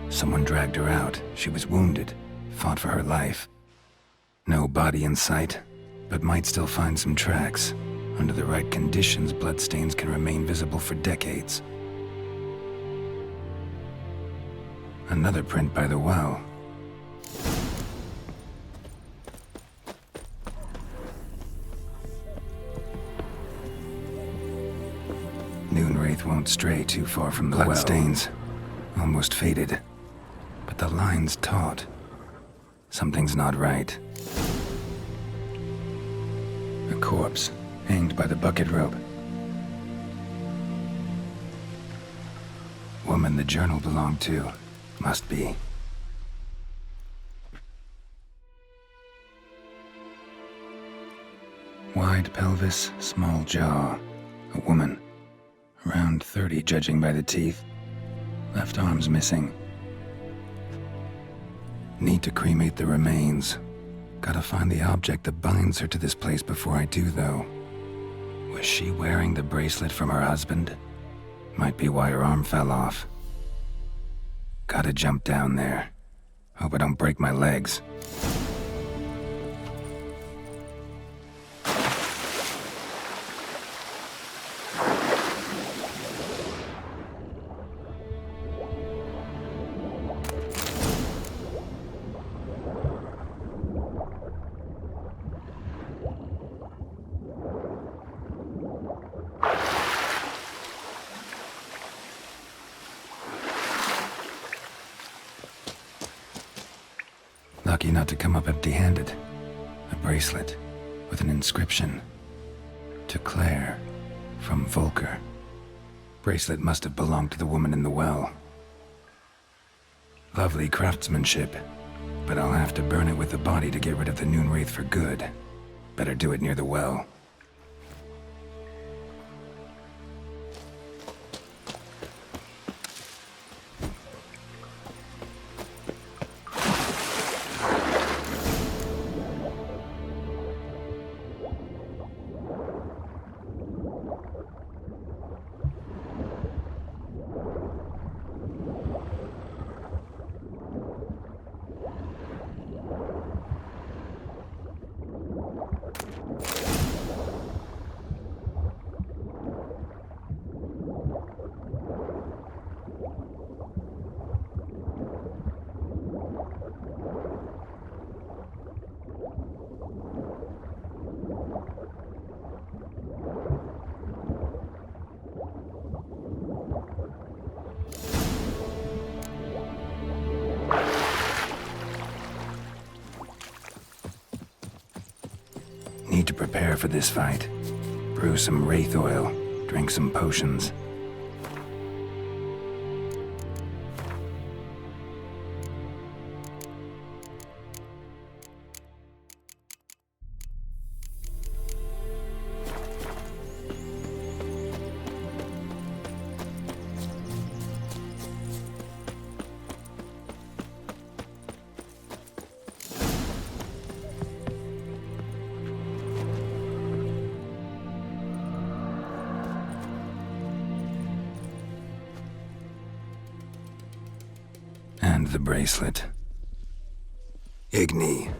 Someone dragged her out. She was wounded. Fought for her life. No body in sight, but might still find some tracks. Under the right conditions, bloodstains can remain visible for decades. Another print by the well. Noonwraith won't stray too far from the bloodstains. Almost faded. But the line's taut. Something's not right. A corpse, hanged by the bucket rope. Woman the journal belonged to. Must be. Wide pelvis, small jaw. A woman. Around 30, judging by the teeth. Left arm's missing. Need to cremate the remains. Gotta find the object that binds her to this place before I do, though. Was she wearing the bracelet from her husband? Might be why her arm fell off. Gotta jump down there. Hope I don't break my legs. Lucky not to come up empty-handed. A bracelet with an inscription. To Claire, from Volker. Bracelet must have belonged to the woman in the well. Lovely craftsmanship, but I'll have to burn it with the body to get rid of the Noonwraith for good. Better do it near the well. prepare for this fight. Brew some wraith oil, drink some potions. And the bracelet. Igni.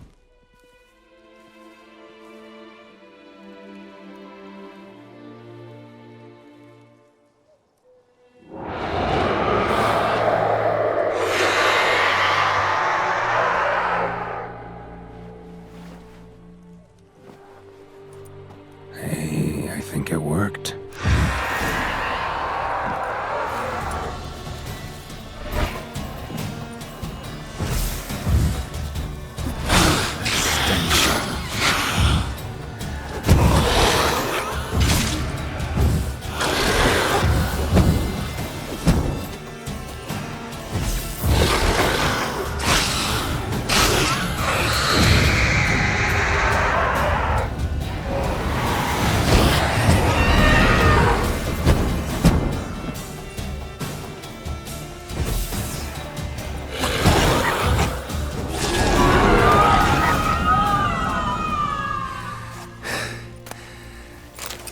Hey, I think it worked.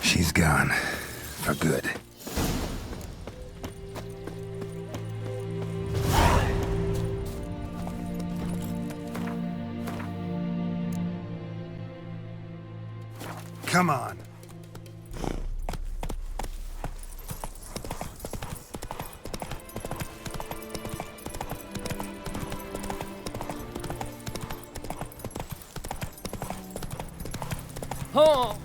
She's gone. For good. Come on. Oh!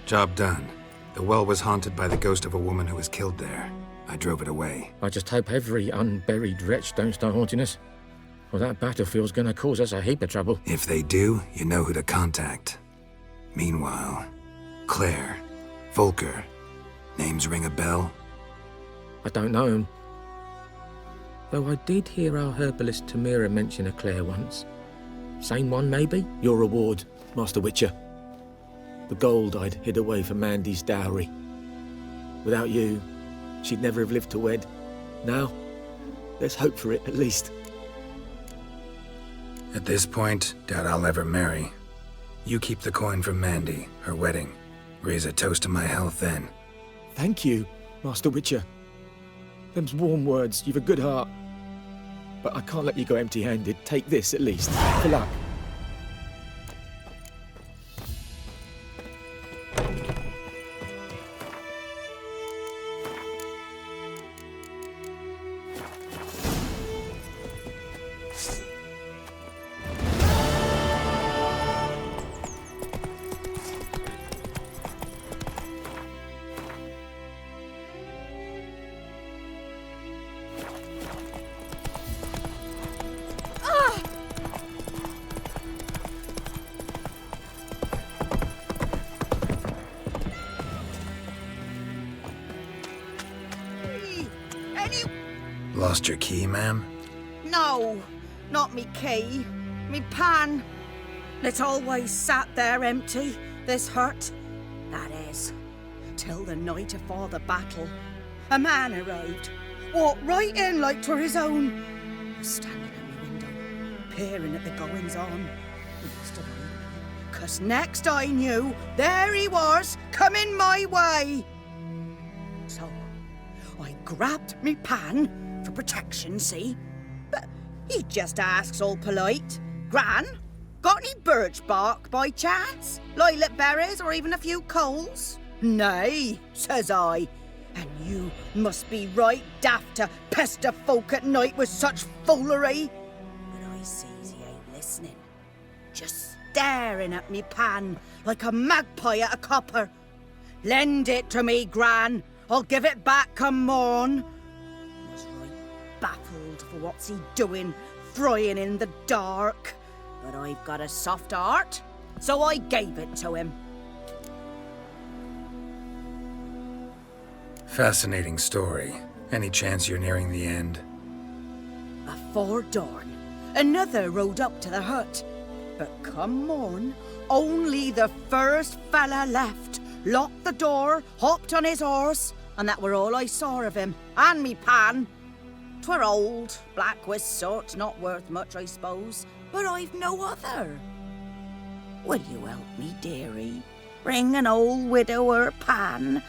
Job done. The well was haunted by the ghost of a woman who was killed there. I drove it away. I just hope every unburied wretch don't start haunting us. Well, that battlefield's gonna cause us a heap of trouble. If they do, you know who to contact. Meanwhile, Claire, Volker, names ring a bell? I don't know him. Though I did hear our herbalist Tamira mention a Claire once. Same one, maybe? Your reward, Master Witcher. The gold I'd hid away for Mandy's dowry. Without you, she'd never have lived to wed. Now, there's hope for it, at least. At this point, doubt I'll ever marry. You keep the coin from Mandy, her wedding. Raise a toast to my health then. Thank you, Master Witcher. Them's warm words, you've a good heart. But I can't let you go empty-handed. Take this, at least, for luck. Lost your key, ma'am? No, not me key. Me pan. It's always sat there empty, this hut. That is, till the night afore the battle. A man arrived, walked right in like 'twere his own. Was standing at my window, peering at the goings-on. He must have known, 'cause next I knew, there he was, coming my way. So, I grabbed me pan, for protection, see? But he just asks all polite, Gran, got any birch bark by chance? Lilac berries or even a few coals? Nay, says I. And you must be right daft to pester folk at night with such foolery. But I sees he ain't listening. Just staring at me pan like a magpie at a copper. Lend it to me, Gran. I'll give it back come morn. Was right baffled for what's he doing, frying in the dark. But I've got a soft heart, so I gave it to him. Fascinating story. Any chance you're nearing the end? Afore dawn, another rode up to the hut. But come morn, only the first fella left, locked the door, hopped on his horse, and that were all I saw of him, and me pan. 'Twere old, black with soot, not worth much, I suppose, but I've no other. Will you help me, dearie? Bring an old widower pan.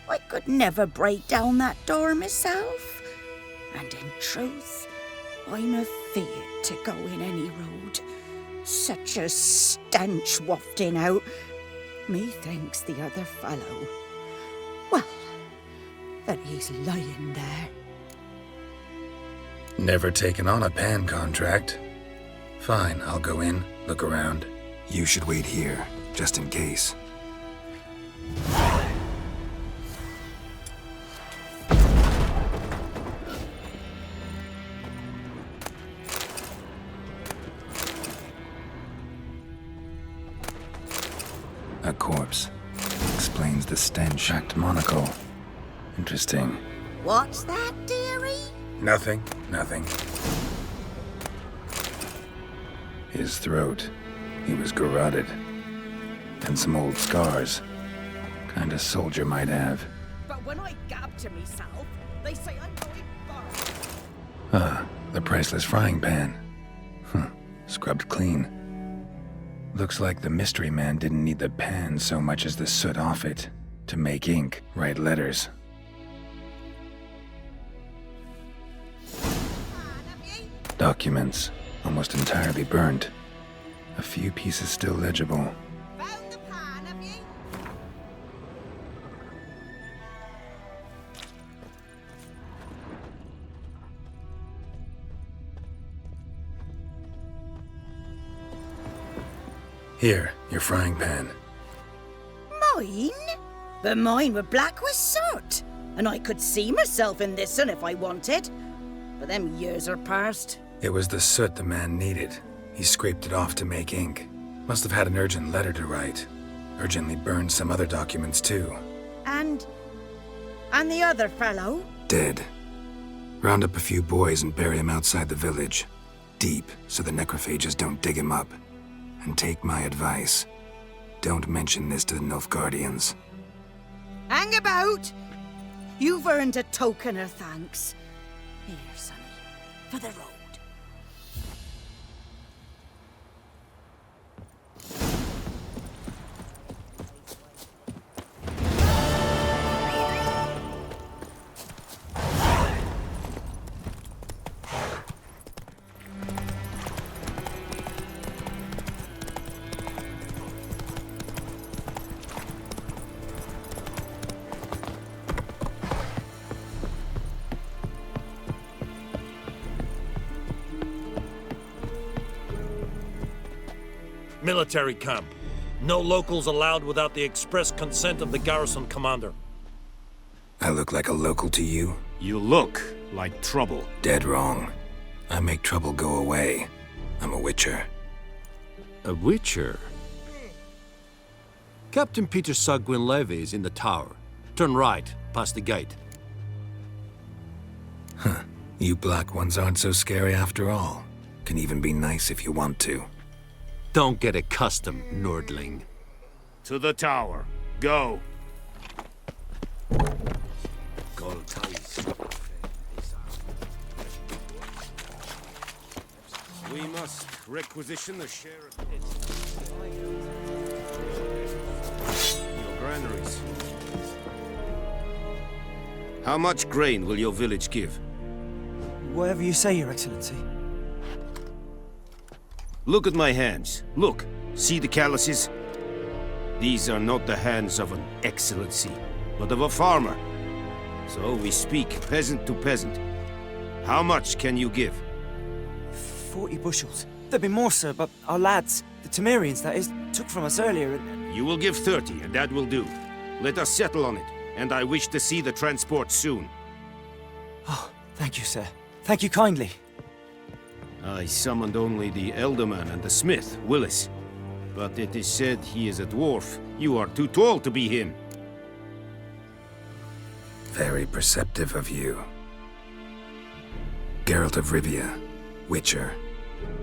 I could never break down that door myself, and in truth, I'm afeard to go in any road. Such a stench wafting out. Methinks the other fellow, well, that he's lying there. Never taken on a pan contract. Fine, I'll go in, look around. You should wait here, just in case. A corpse. Explains the stench. Cracked monocle. Interesting. What's that, dearie? Nothing. His throat. He was garroted. And some old scars. Kind of soldier might have. But when I gab to myself, they say I'm going far. Ah, the priceless frying pan. Scrubbed clean. Looks like the mystery man didn't need the pan so much as the soot off it. To make ink, write letters. Documents, almost entirely burnt. A few pieces still legible. Here, your frying pan. Mine? But mine were black with soot, and I could see myself in this one if I wanted. But them years are past. It was the soot the man needed. He scraped it off to make ink. Must have had an urgent letter to write. Urgently burned some other documents too. And the other fellow? Dead. Round up a few boys and bury him outside the village. Deep, so the necrophages don't dig him up. And take my advice. Don't mention this to the Nilfgaardians. Hang about! You've earned a token of thanks. Here, sonny, for the road. Military camp. No locals allowed without the express consent of the garrison commander. I look like a local to you? You look like trouble. Dead wrong. I make trouble go away. I'm a witcher. A witcher? Captain Peter Sagwin Levy is in the tower. Turn right, past the gate. Huh. You black ones aren't so scary after all. Can even be nice if you want to. Don't get accustomed, Nordling. To the tower. Go. We must requisition the share of your granaries. How much grain will your village give? Whatever you say, Your Excellency. Look at my hands. Look. See the calluses? These are not the hands of an excellency, but of a farmer. So we speak peasant to peasant. How much can you give? 40 bushels. There'd be more, sir, but our lads, the Temerians, that is, took from us earlier and... You will give 30, and that will do. Let us settle on it, and I wish to see the transport soon. Oh, thank you, sir. Thank you kindly. I summoned only the Elderman and the smith, Willis. But it is said he is a dwarf. You are too tall to be him. Very perceptive of you. Geralt of Rivia, Witcher.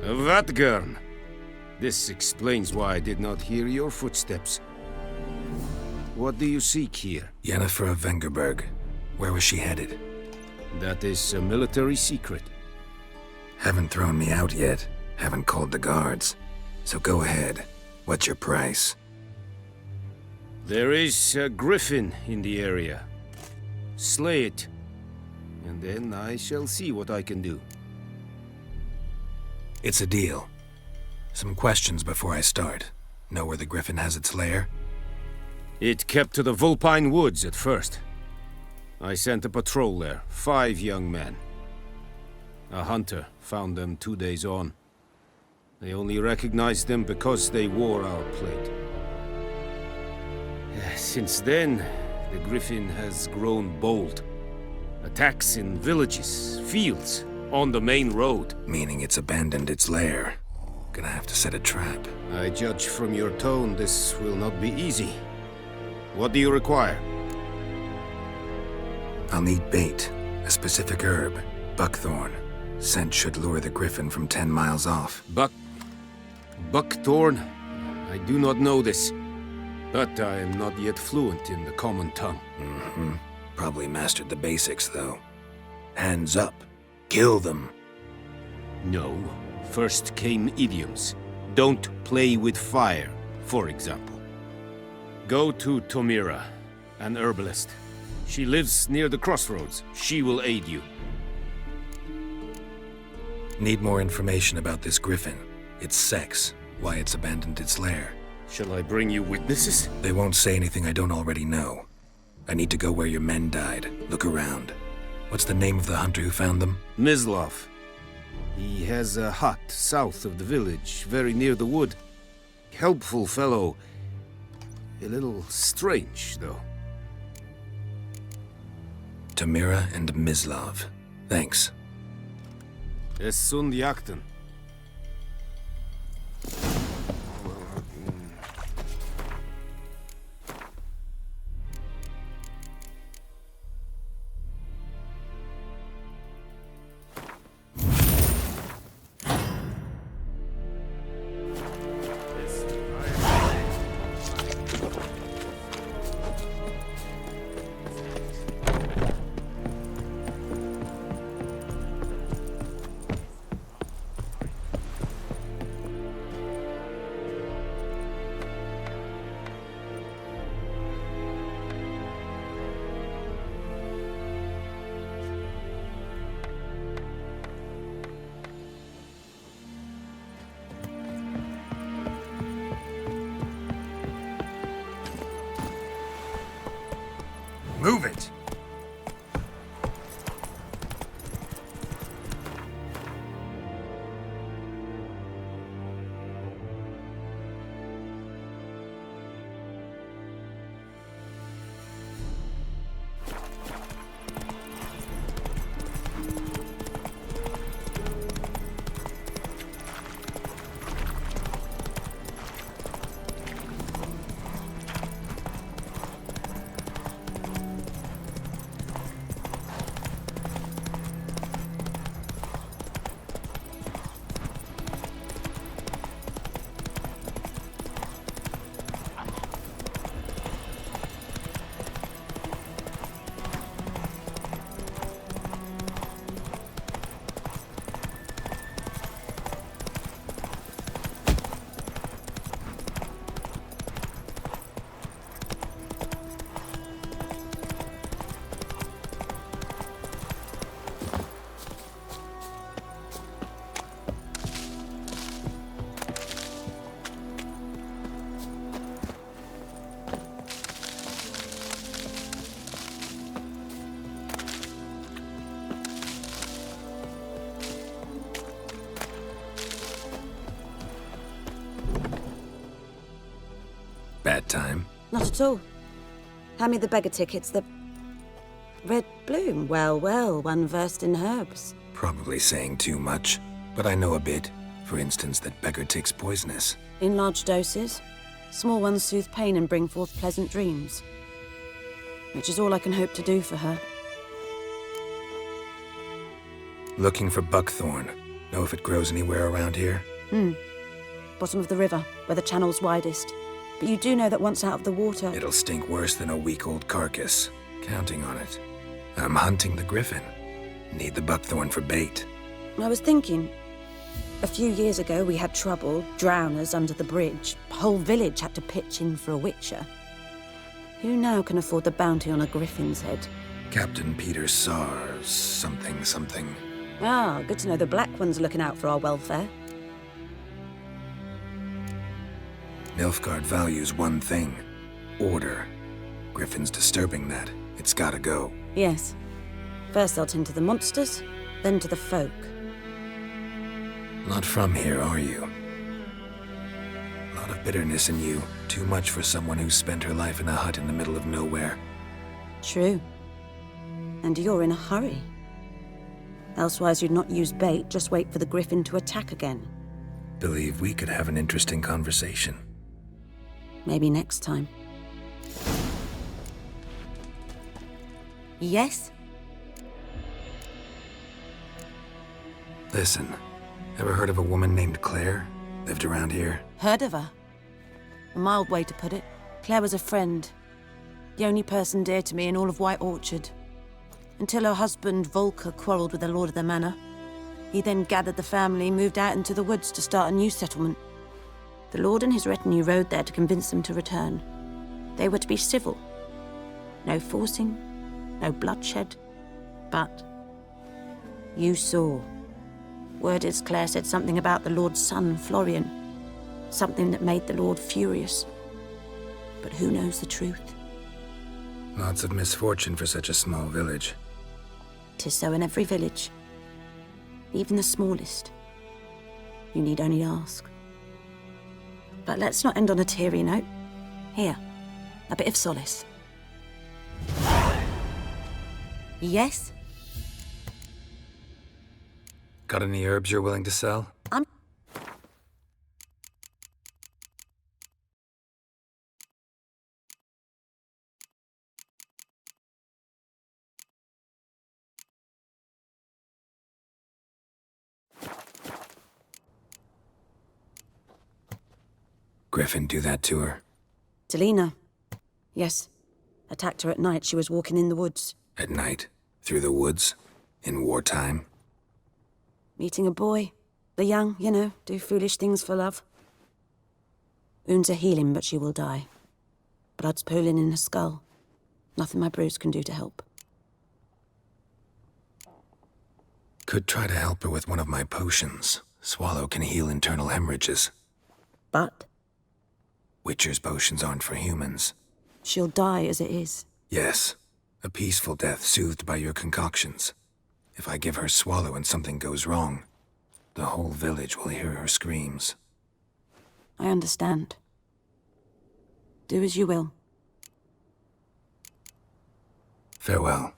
Vatgern! This explains why I did not hear your footsteps. What do you seek here? Yennefer of Vengerberg. Where was she headed? That is a military secret. Haven't thrown me out yet. Haven't called the guards. So go ahead. What's your price? There is a griffin in the area. Slay it, and then I shall see what I can do. It's a deal. Some questions before I start. Know where the griffin has its lair? It kept to the Vulpine Woods at first. I sent a patrol there, 5 young men. A hunter found them 2 days on. They only recognized them because they wore our plate. Since then, the griffin has grown bold. Attacks in villages, fields, on the main road. Meaning it's abandoned its lair. Gonna have to set a trap. I judge from your tone this will not be easy. What do you require? I'll need bait, a specific herb, buckthorn. Scent should lure the griffin from 10 miles off. Buckthorn? I do not know this. But I am not yet fluent in the common tongue. Probably mastered the basics, though. Hands up. Kill them. No. First came idioms. Don't play with fire, for example. Go to Tomira, an herbalist. She lives near the crossroads. She will aid you. Need more information about this griffin. Its sex, why it's abandoned its lair. Shall I bring you witnesses? They won't say anything I don't already know. I need to go where your men died. Look around. What's the name of the hunter who found them? Mislav. He has a hut south of the village, very near the wood. Helpful fellow. A little strange, though. Tomira and Mislav. Thanks. Es sunt jakten. Move it! Bad time? Not at all. Hand me the beggar tickets, the... Red bloom. Well, well, one versed in herbs. Probably saying too much, but I know a bit. For instance, that beggar tick's poisonous. In large doses. Small ones soothe pain and bring forth pleasant dreams. Which is all I can hope to do for her. Looking for buckthorn. Know if it grows anywhere around here? Bottom of the river, where the channel's widest. But you do know that once out of the water... It'll stink worse than a week-old carcass. Counting on it. I'm hunting the griffin. Need the buckthorn for bait. I was thinking... A few years ago we had trouble, drowners under the bridge. The whole village had to pitch in for a witcher. Who now can afford the bounty on a griffin's head? Captain Peter Sars, something. Ah, good to know the Black One's looking out for our welfare. Nilfgaard values one thing. Order. Griffin's disturbing that. It's gotta go. Yes. First they'll tend to the monsters, then to the folk. Not from here, are you? A lot of bitterness in you. Too much for someone who's spent her life in a hut in the middle of nowhere. True. And you're in a hurry. Elsewise you'd not use bait, just wait for the griffin to attack again. Believe we could have an interesting conversation. Maybe next time. Yes? Listen, ever heard of a woman named Claire? Lived around here? Heard of her? A mild way to put it. Claire was a friend. The only person dear to me in all of White Orchard. Until her husband, Volker, quarreled with the lord of the manor. He then gathered the family, moved out into the woods to start a new settlement. The lord and his retinue rode there to convince them to return. They were to be civil. No forcing, no bloodshed. But you saw. Word is Claire said something about the lord's son, Florian. Something that made the lord furious. But who knows the truth? Lots of misfortune for such a small village. 'Tis so in every village. Even the smallest. You need only ask. But let's not end on a teary note. Here, a bit of solace. Yes? Got any herbs you're willing to sell? Griffin do that to her? Delina. Yes. Attacked her at night. She was walking in the woods. At night? Through the woods? In wartime? Meeting a boy. The young, you know, do foolish things for love. Wounds are healing, but she will die. Blood's pooling in her skull. Nothing my brews can do to help. Could try to help her with one of my potions. Swallow can heal internal hemorrhages. But? Witcher's potions aren't for humans. She'll die as it is. Yes. A peaceful death soothed by your concoctions. If I give her Swallow and something goes wrong, the whole village will hear her screams. I understand. Do as you will. Farewell.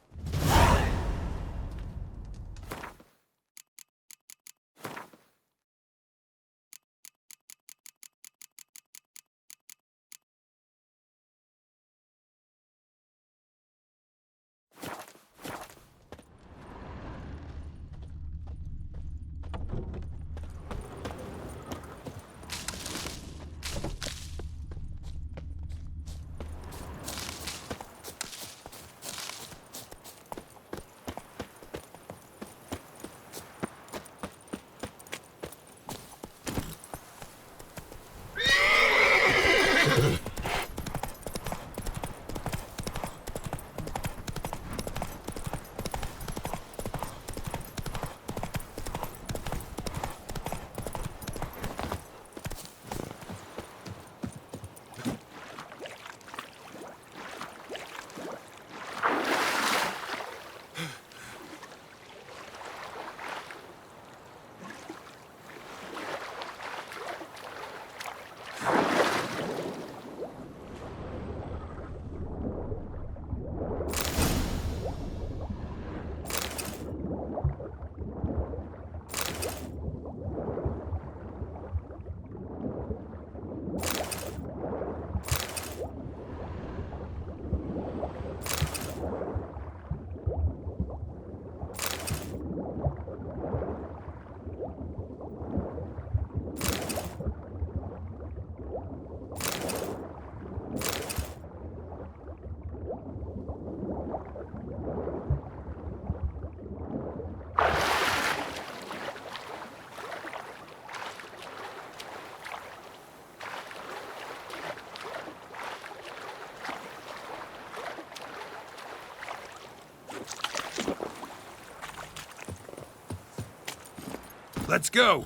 Let's go!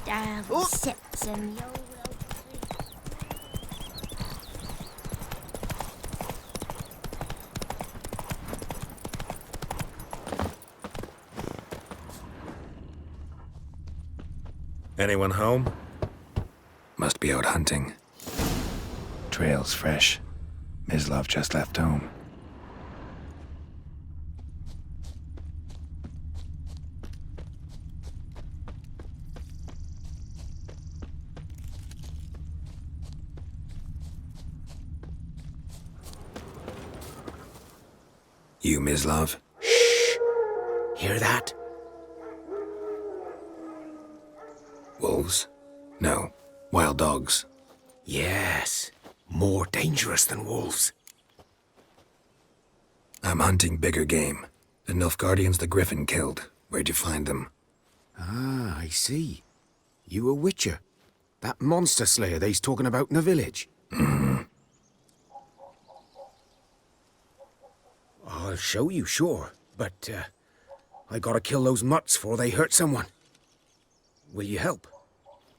Down, sips and yo. Anyone home? Must be out hunting. Trail's fresh. Mislav just left home. You, Mislav? Shh! Hear that? Wolves? No. Wild dogs. Yes. More dangerous than wolves. I'm hunting bigger game. The Nilfgaardians the Griffin killed. Where'd you find them? Ah, I see. You a witcher. That monster slayer they's talking about in the village. I'll show you, sure. But, I gotta kill those mutts before they hurt someone. Will you help?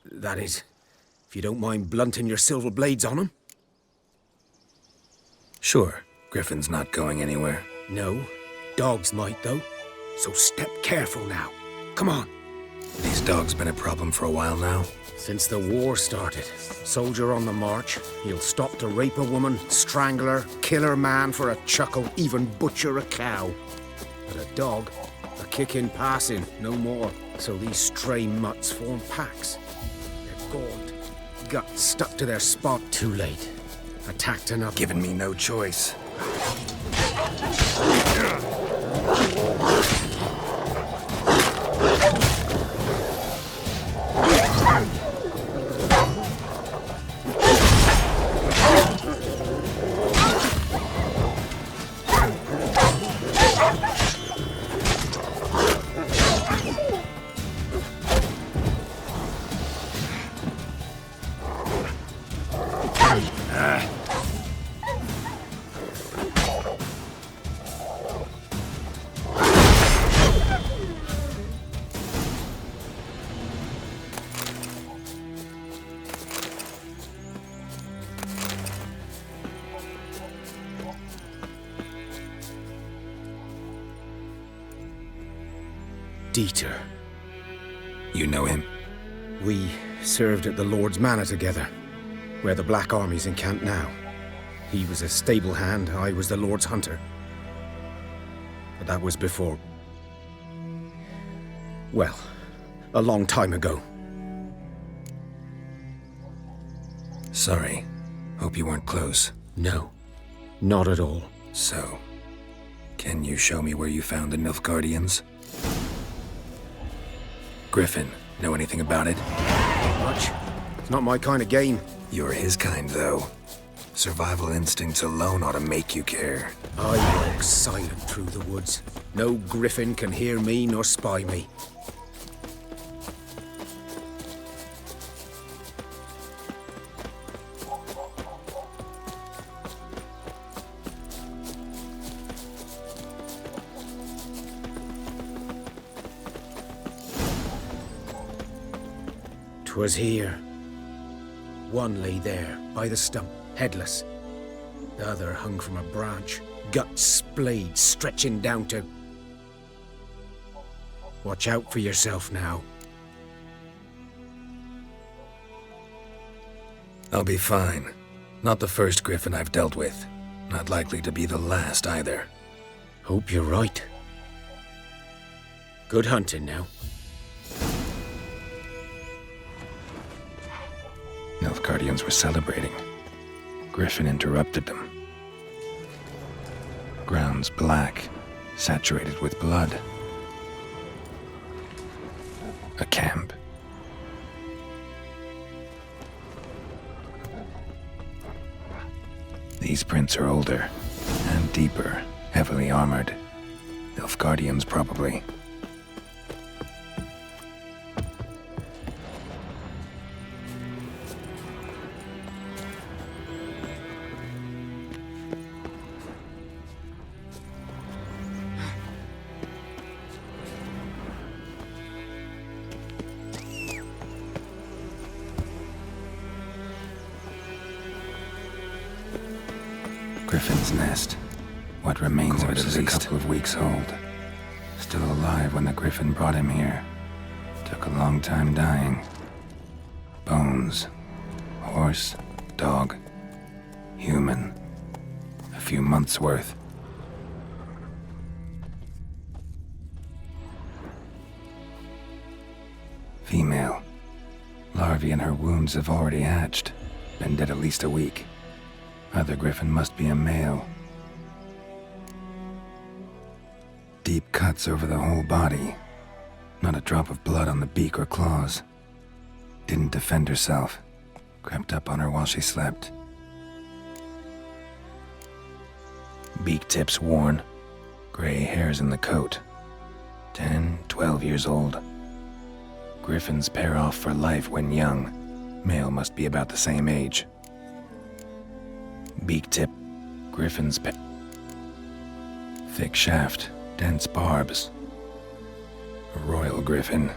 That is, if you don't mind blunting your silver blades on them. Sure. Griffin's not going anywhere. No. Dogs might, though. So step careful now. Come on. These dogs been a problem for a while now? Since the war started. Soldier on the march. He'll stop to rape a woman, strangle her, kill her man for a chuckle, even butcher a cow. But a dog, a kick in passing, no more. So these stray mutts form packs. They're gaunt. Guts stuck to their spot. Too late. Attacked another. Given me no choice. Dieter. You know him? We served at the Lord's Manor together, where the Black Army's encamped now. He was a stable hand, I was the Lord's hunter. But that was before... well, a long time ago. Sorry. Hope you weren't close. No, not at all. So, can you show me where you found the Nilfgaardians? Griffin, know anything about it? Not much. It's not my kind of game. You're his kind, though. Survival instincts alone ought to make you care. I walk silent through the woods. No griffin can hear me nor spy me. 'Twas here. One lay there, by the stump, headless. The other hung from a branch, guts splayed, stretching down to... Watch out for yourself now. I'll be fine. Not the first griffin I've dealt with. Not likely to be the last, either. Hope you're right. Good hunting now. Nilfgaardians were celebrating. Griffin interrupted them. Ground's black, saturated with blood. A camp. These prints are older and deeper, heavily armored. Nilfgaardians, probably. Griffin's nest. What remains of it is a couple of weeks old. Still alive when the Griffin brought him here. Took a long time dying. Bones. Horse. Dog. Human. A few months' worth. Female. Larvae in her wounds have already hatched. Been dead at least a week. Other Griffin must be a male. Deep cuts over the whole body. Not a drop of blood on the beak or claws. Didn't defend herself. Crept up on her while she slept. Beak tips worn. Gray hairs in the coat. 10, 12 years old. Griffins pair off for life when young. Male must be about the same age. Beak tip. Griffins thick shaft. Dense barbs. A royal griffin.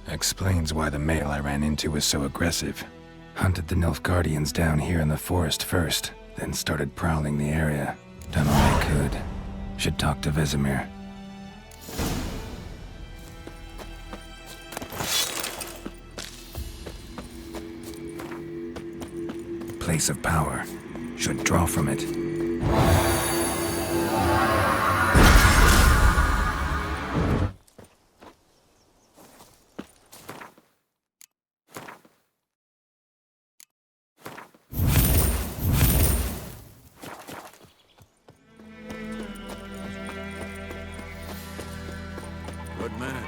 Explains why the male I ran into was so aggressive. Hunted the Nilfgaardians down here in the forest first, then started prowling the area. Done all I could. Should talk to Vesemir. Place of power. Should draw from it. Good man.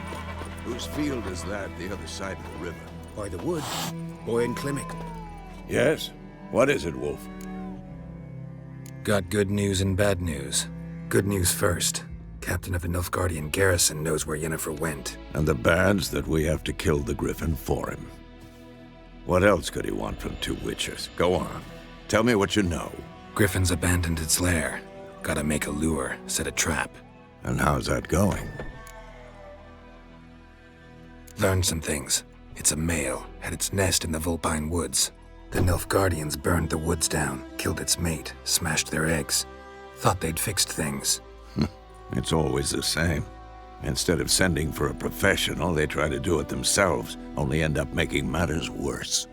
Whose field is that, the other side of the river? By the wood. Boy and Klimek. Yes? What is it, Wolf? Got good news and bad news. Good news first. Captain of the Nilfgaardian garrison knows where Yennefer went. And the bad's that we have to kill the Griffin for him. What else could he want from two witches? Go on. Tell me what you know. Griffin's abandoned its lair. Gotta make a lure, set a trap. And how's that going? Learned some things. It's a male, had its nest in the Vulpine Woods. The Nilfgaardians burned the woods down, killed its mate, smashed their eggs. Thought they'd fixed things. It's always the same. Instead of sending for a professional, they try to do it themselves, only end up making matters worse.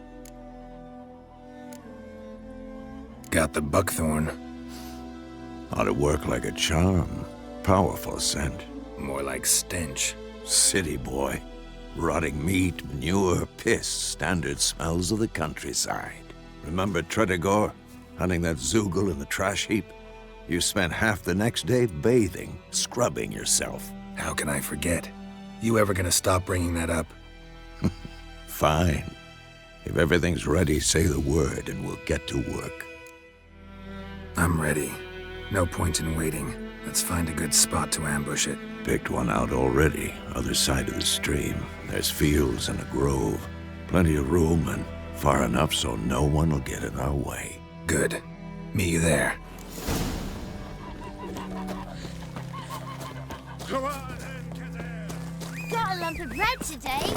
Got the buckthorn. Ought to work like a charm. Powerful scent. More like stench. City boy. Rotting meat, manure, piss, standard smells of the countryside. Remember Tredegor? Hunting that Zoogle in the trash heap? You spent half the next day bathing, scrubbing yourself. How can I forget? You ever gonna stop bringing that up? Fine. If everything's ready, say the word and we'll get to work. I'm ready. No point in waiting. Let's find a good spot to ambush it. Picked one out already, other side of the stream. There's fields and a grove. Plenty of room and far enough so no one will get in our way. Good. Meet you there. Come on then, got a lump of bread today.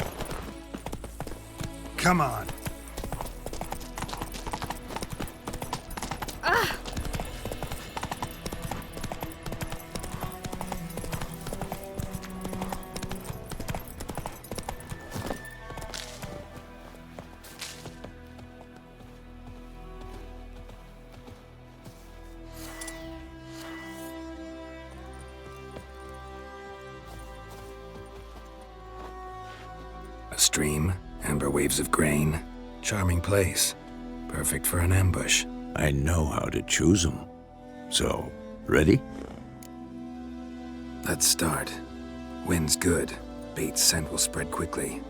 Come on. A stream, amber waves of grain. Charming place. Perfect for an ambush. I know how to choose them. So, ready? Let's start. Wind's good. Bait's scent will spread quickly.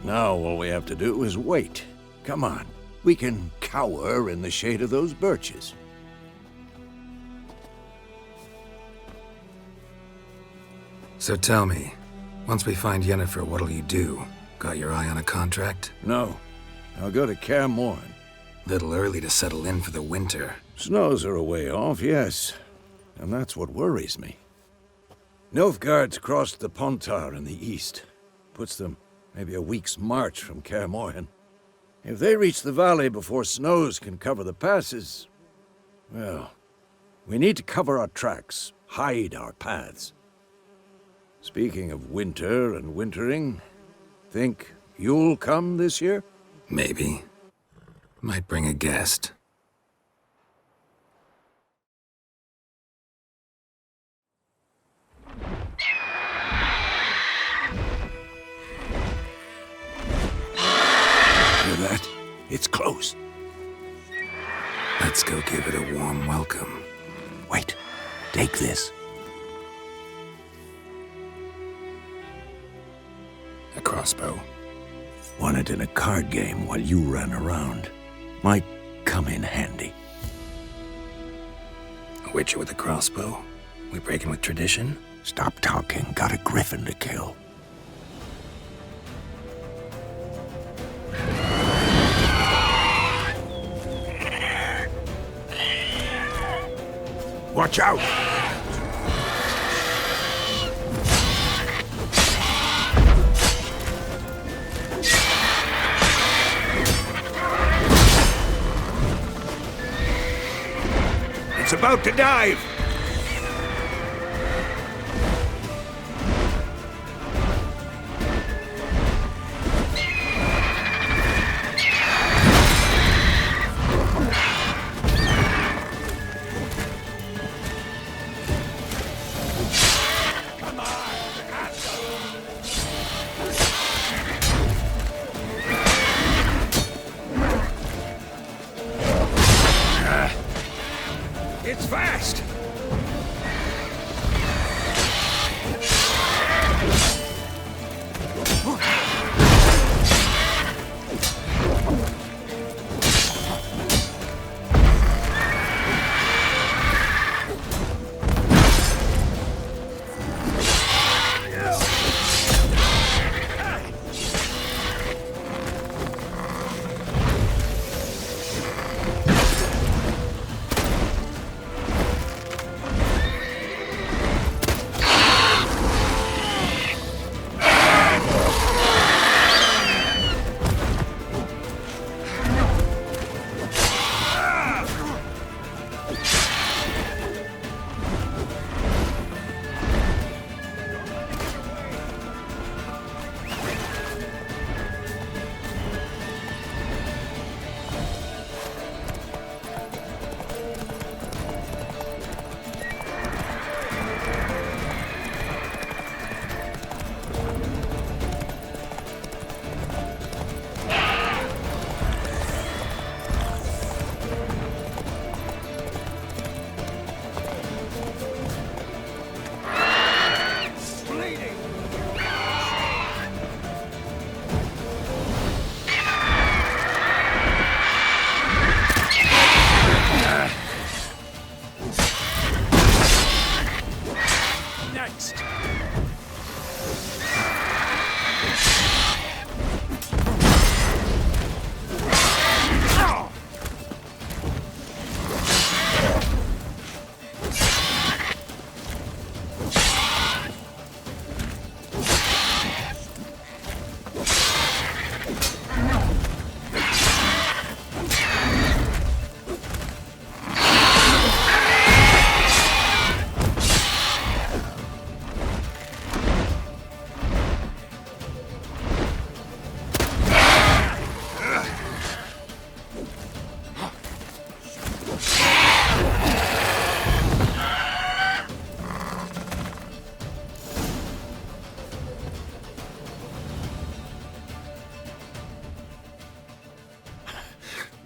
Now all we have to do is wait. Come on. We can cower in the shade of those birches. So tell me, once we find Yennefer, what'll you do? Got your eye on a contract? No. I'll go to Kaer Morhen. Little early to settle in for the winter. Snows are a way off, yes. And that's what worries me. Nilfgaard's crossed the Pontar in the east. Puts them maybe a week's march from Kaer Morhen. If they reach the valley before snows can cover the passes, well, we need to cover our tracks, hide our paths. Speaking of winter and wintering, think you'll come this year? Maybe. Might bring a guest. Hear that? It's close. Let's go give it a warm welcome. Wait. Take this. A crossbow. Won it in a card game while you ran around. Might come in handy. A witcher with a crossbow? We breaking with tradition? Stop talking. Got a griffin to kill. Watch out! It's about to dive! It's fast!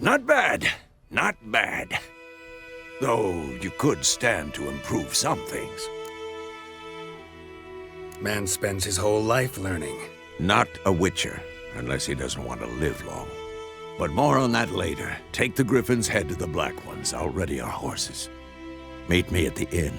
Not bad. Not bad. Though you could stand to improve some things. Man spends his whole life learning. Not a witcher, unless he doesn't want to live long. But more on that later. Take the Griffin's head to the Black Ones. I'll ready our horses. Meet me at the inn.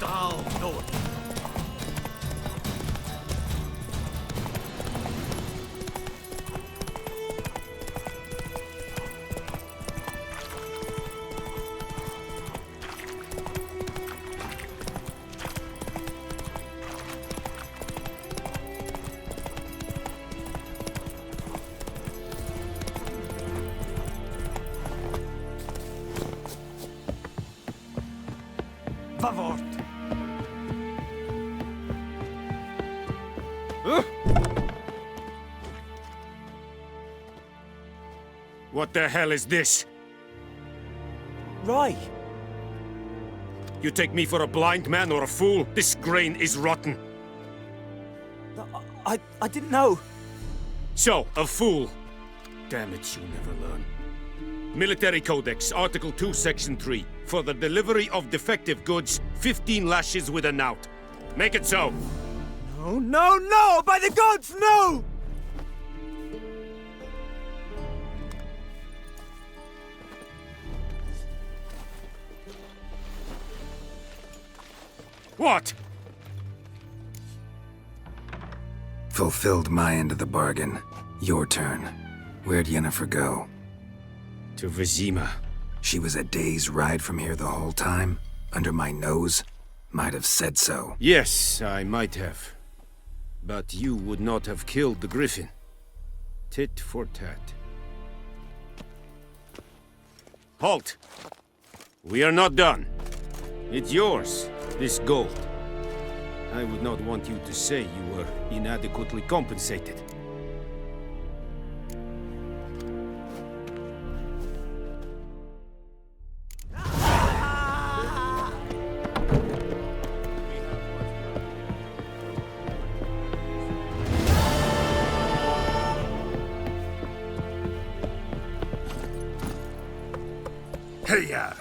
Oh, no. Favort. What the hell is this? Roy. You take me for a blind man or a fool? This grain is rotten. I didn't know. So, a fool. Damn it, you'll never learn. Military Codex, Article 2, Section 3. For the delivery of defective goods, 15 lashes with a knout. Make it so. No, no, no! By the gods, no! What? Fulfilled my end of the bargain. Your turn. Where'd Yennefer go? To Vizima. She was a day's ride from here the whole time? Under my nose? Might have said so. Yes, I might have. But you would not have killed the griffin. Tit for tat. Halt! We are not done. It's yours, this gold. I would not want you to say you were inadequately compensated. Hey-ya!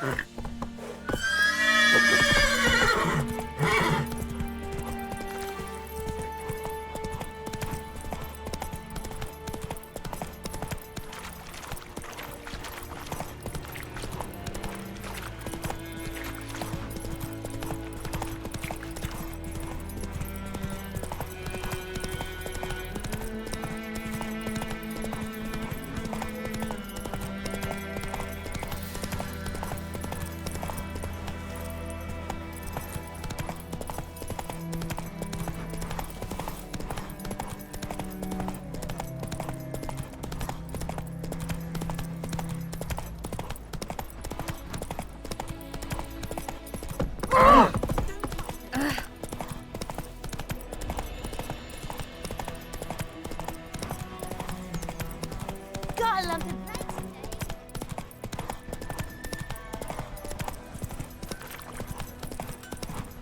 Got a lump of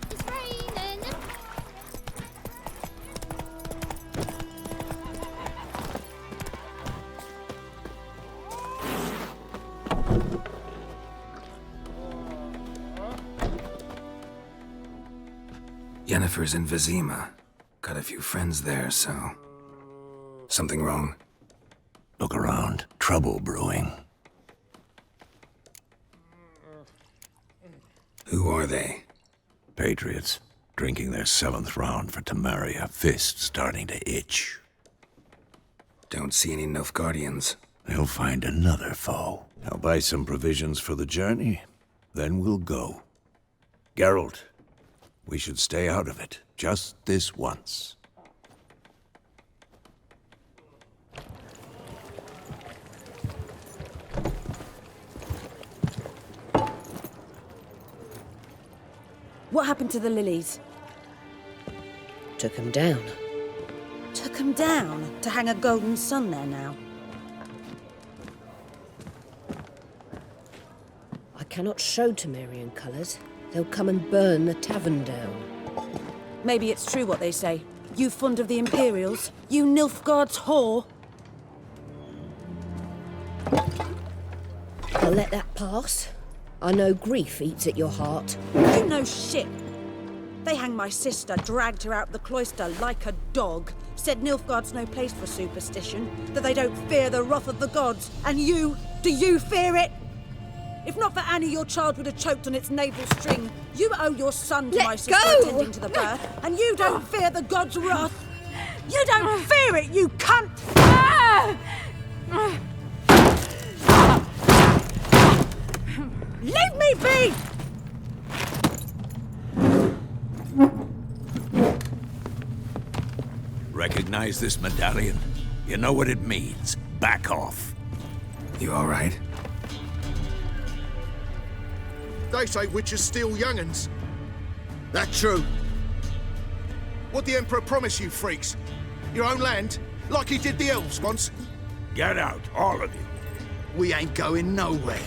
It's raining. Yennefer's in Vizima. Got a few friends there, so... Something wrong? Look around. Trouble brewing. Who are they? Patriots. Drinking their 7th round for Temeria. Fists starting to itch. Don't see any Nilfgaardians. They'll find another foe. I'll buy some provisions for the journey. Then we'll go. Geralt, we should stay out of it. Just this once. What happened to the lilies? Took 'em down. Took 'em down to hang a golden sun there now. I cannot show Temerian colours. They'll come and burn the tavern down. Maybe it's true what they say. You fond of the Imperials? You Nilfgaard's whore? I'll let that pass. I know grief eats at your heart. You know shit. They hanged my sister, dragged her out the cloister like a dog, said Nilfgaard's no place for superstition, that they don't fear the wrath of the gods. And you, do you fear it? If not for Annie, your child would have choked on its navel string. You owe your son to Let my sister go! attending to the birth, and you don't fear the god's wrath. You don't fear it, you cunt! Leave me be! Recognize this medallion? You know what it means. Back off. You all right? They say witches steal young'uns. That true? What the Emperor promise you, freaks? Your own land? Like he did the elves once? Get out, all of you. We ain't going nowhere.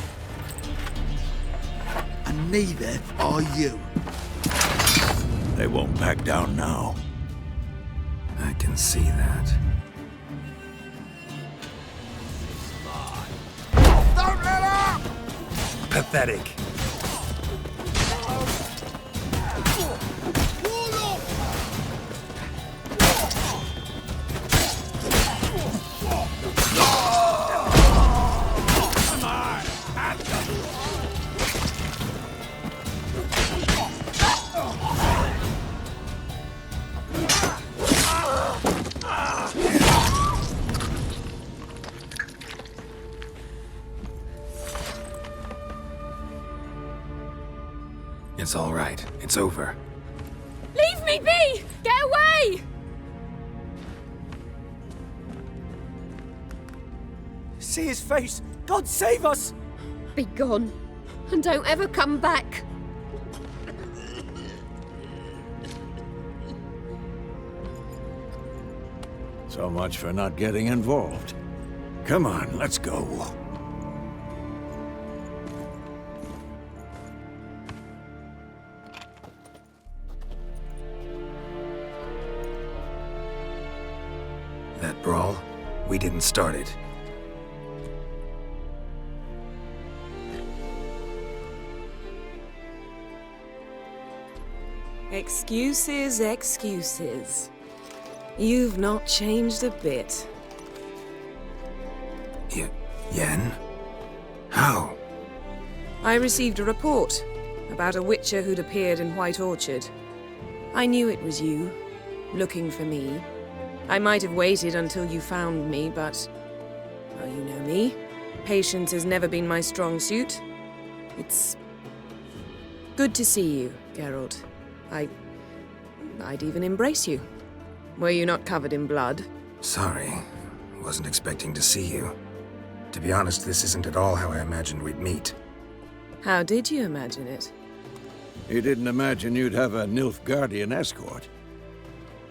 And neither are you. They won't back down now. I can see that. Don't let up! Pathetic. It's all right. It's over. Leave me be! Get away! See his face! God save us! Be gone, and don't ever come back. So much for not getting involved. Come on, let's go. That brawl, we didn't start it. Excuses, excuses. You've not changed a bit. Yen? How? I received a report about a witcher who'd appeared in White Orchard. I knew it was you, looking for me. I might have waited until you found me, but... well, you know me. Patience has never been my strong suit. It's... good to see you, Geralt. I'd even embrace you. Were you not covered in blood? Sorry. Wasn't expecting to see you. To be honest, this isn't at all how I imagined we'd meet. How did you imagine it? You didn't imagine you'd have a Nilfgaardian escort.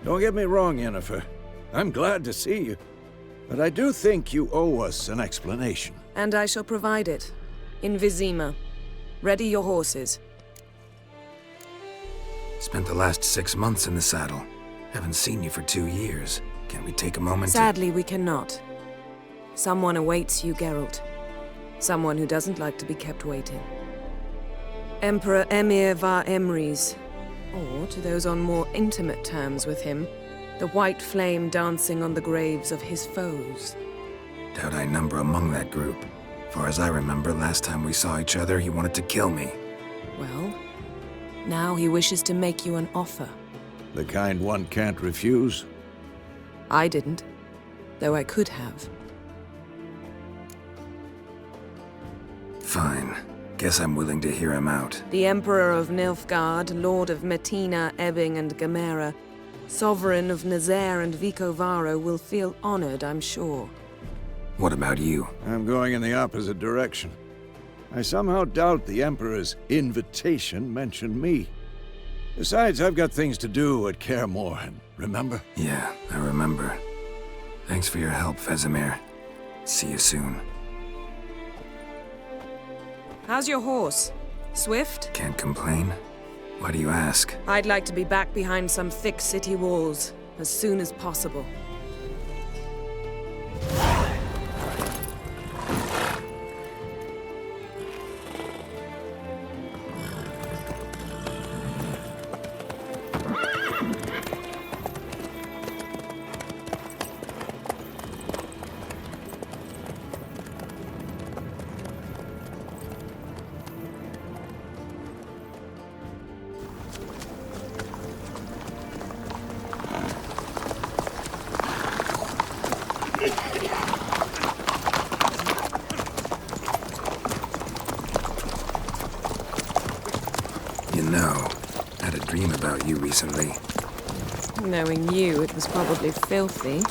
Don't get me wrong, Yennefer. I'm glad to see you. But I do think you owe us an explanation. And I shall provide it. In Vizima. Ready your horses. Spent the last 6 months in the saddle. Haven't seen you for 2 years. Can't we take a moment Sadly, we cannot. Someone awaits you, Geralt. Someone who doesn't like to be kept waiting. Emperor Emir var Emrys. Or, to those on more intimate terms with him, the white flame dancing on the graves of his foes. Doubt I number among that group. Far as I remember, last time we saw each other, he wanted to kill me. Well, now he wishes to make you an offer. The kind one can't refuse? I didn't, though I could have. Fine. Guess I'm willing to hear him out. The Emperor of Nilfgaard, Lord of Metina, Ebbing, and Gamera, Sovereign of Nazaire and Vicovaro will feel honored, I'm sure. What about you? I'm going in the opposite direction. I somehow doubt the Emperor's invitation mentioned me. Besides, I've got things to do at Kaer Morhen, remember? Yeah, I remember. Thanks for your help, Vesemir. See you soon. How's your horse? Swift? Can't complain. Why do you ask? I'd like to be back behind some thick city walls as soon as possible. had a dream about you recently. Knowing you, it was probably filthy.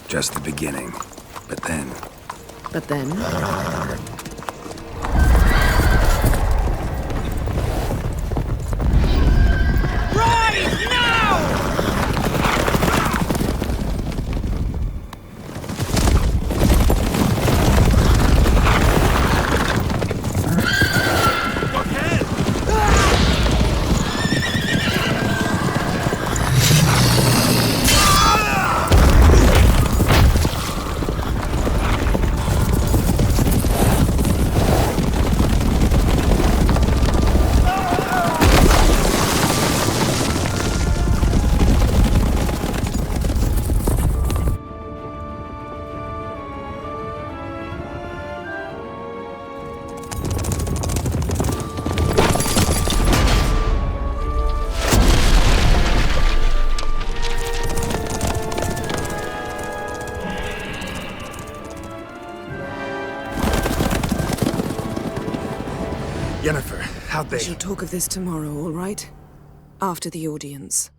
Just the beginning. But then... But then? Rise now! Yennefer, how'd they... We shall talk of this tomorrow, all right? After the audience.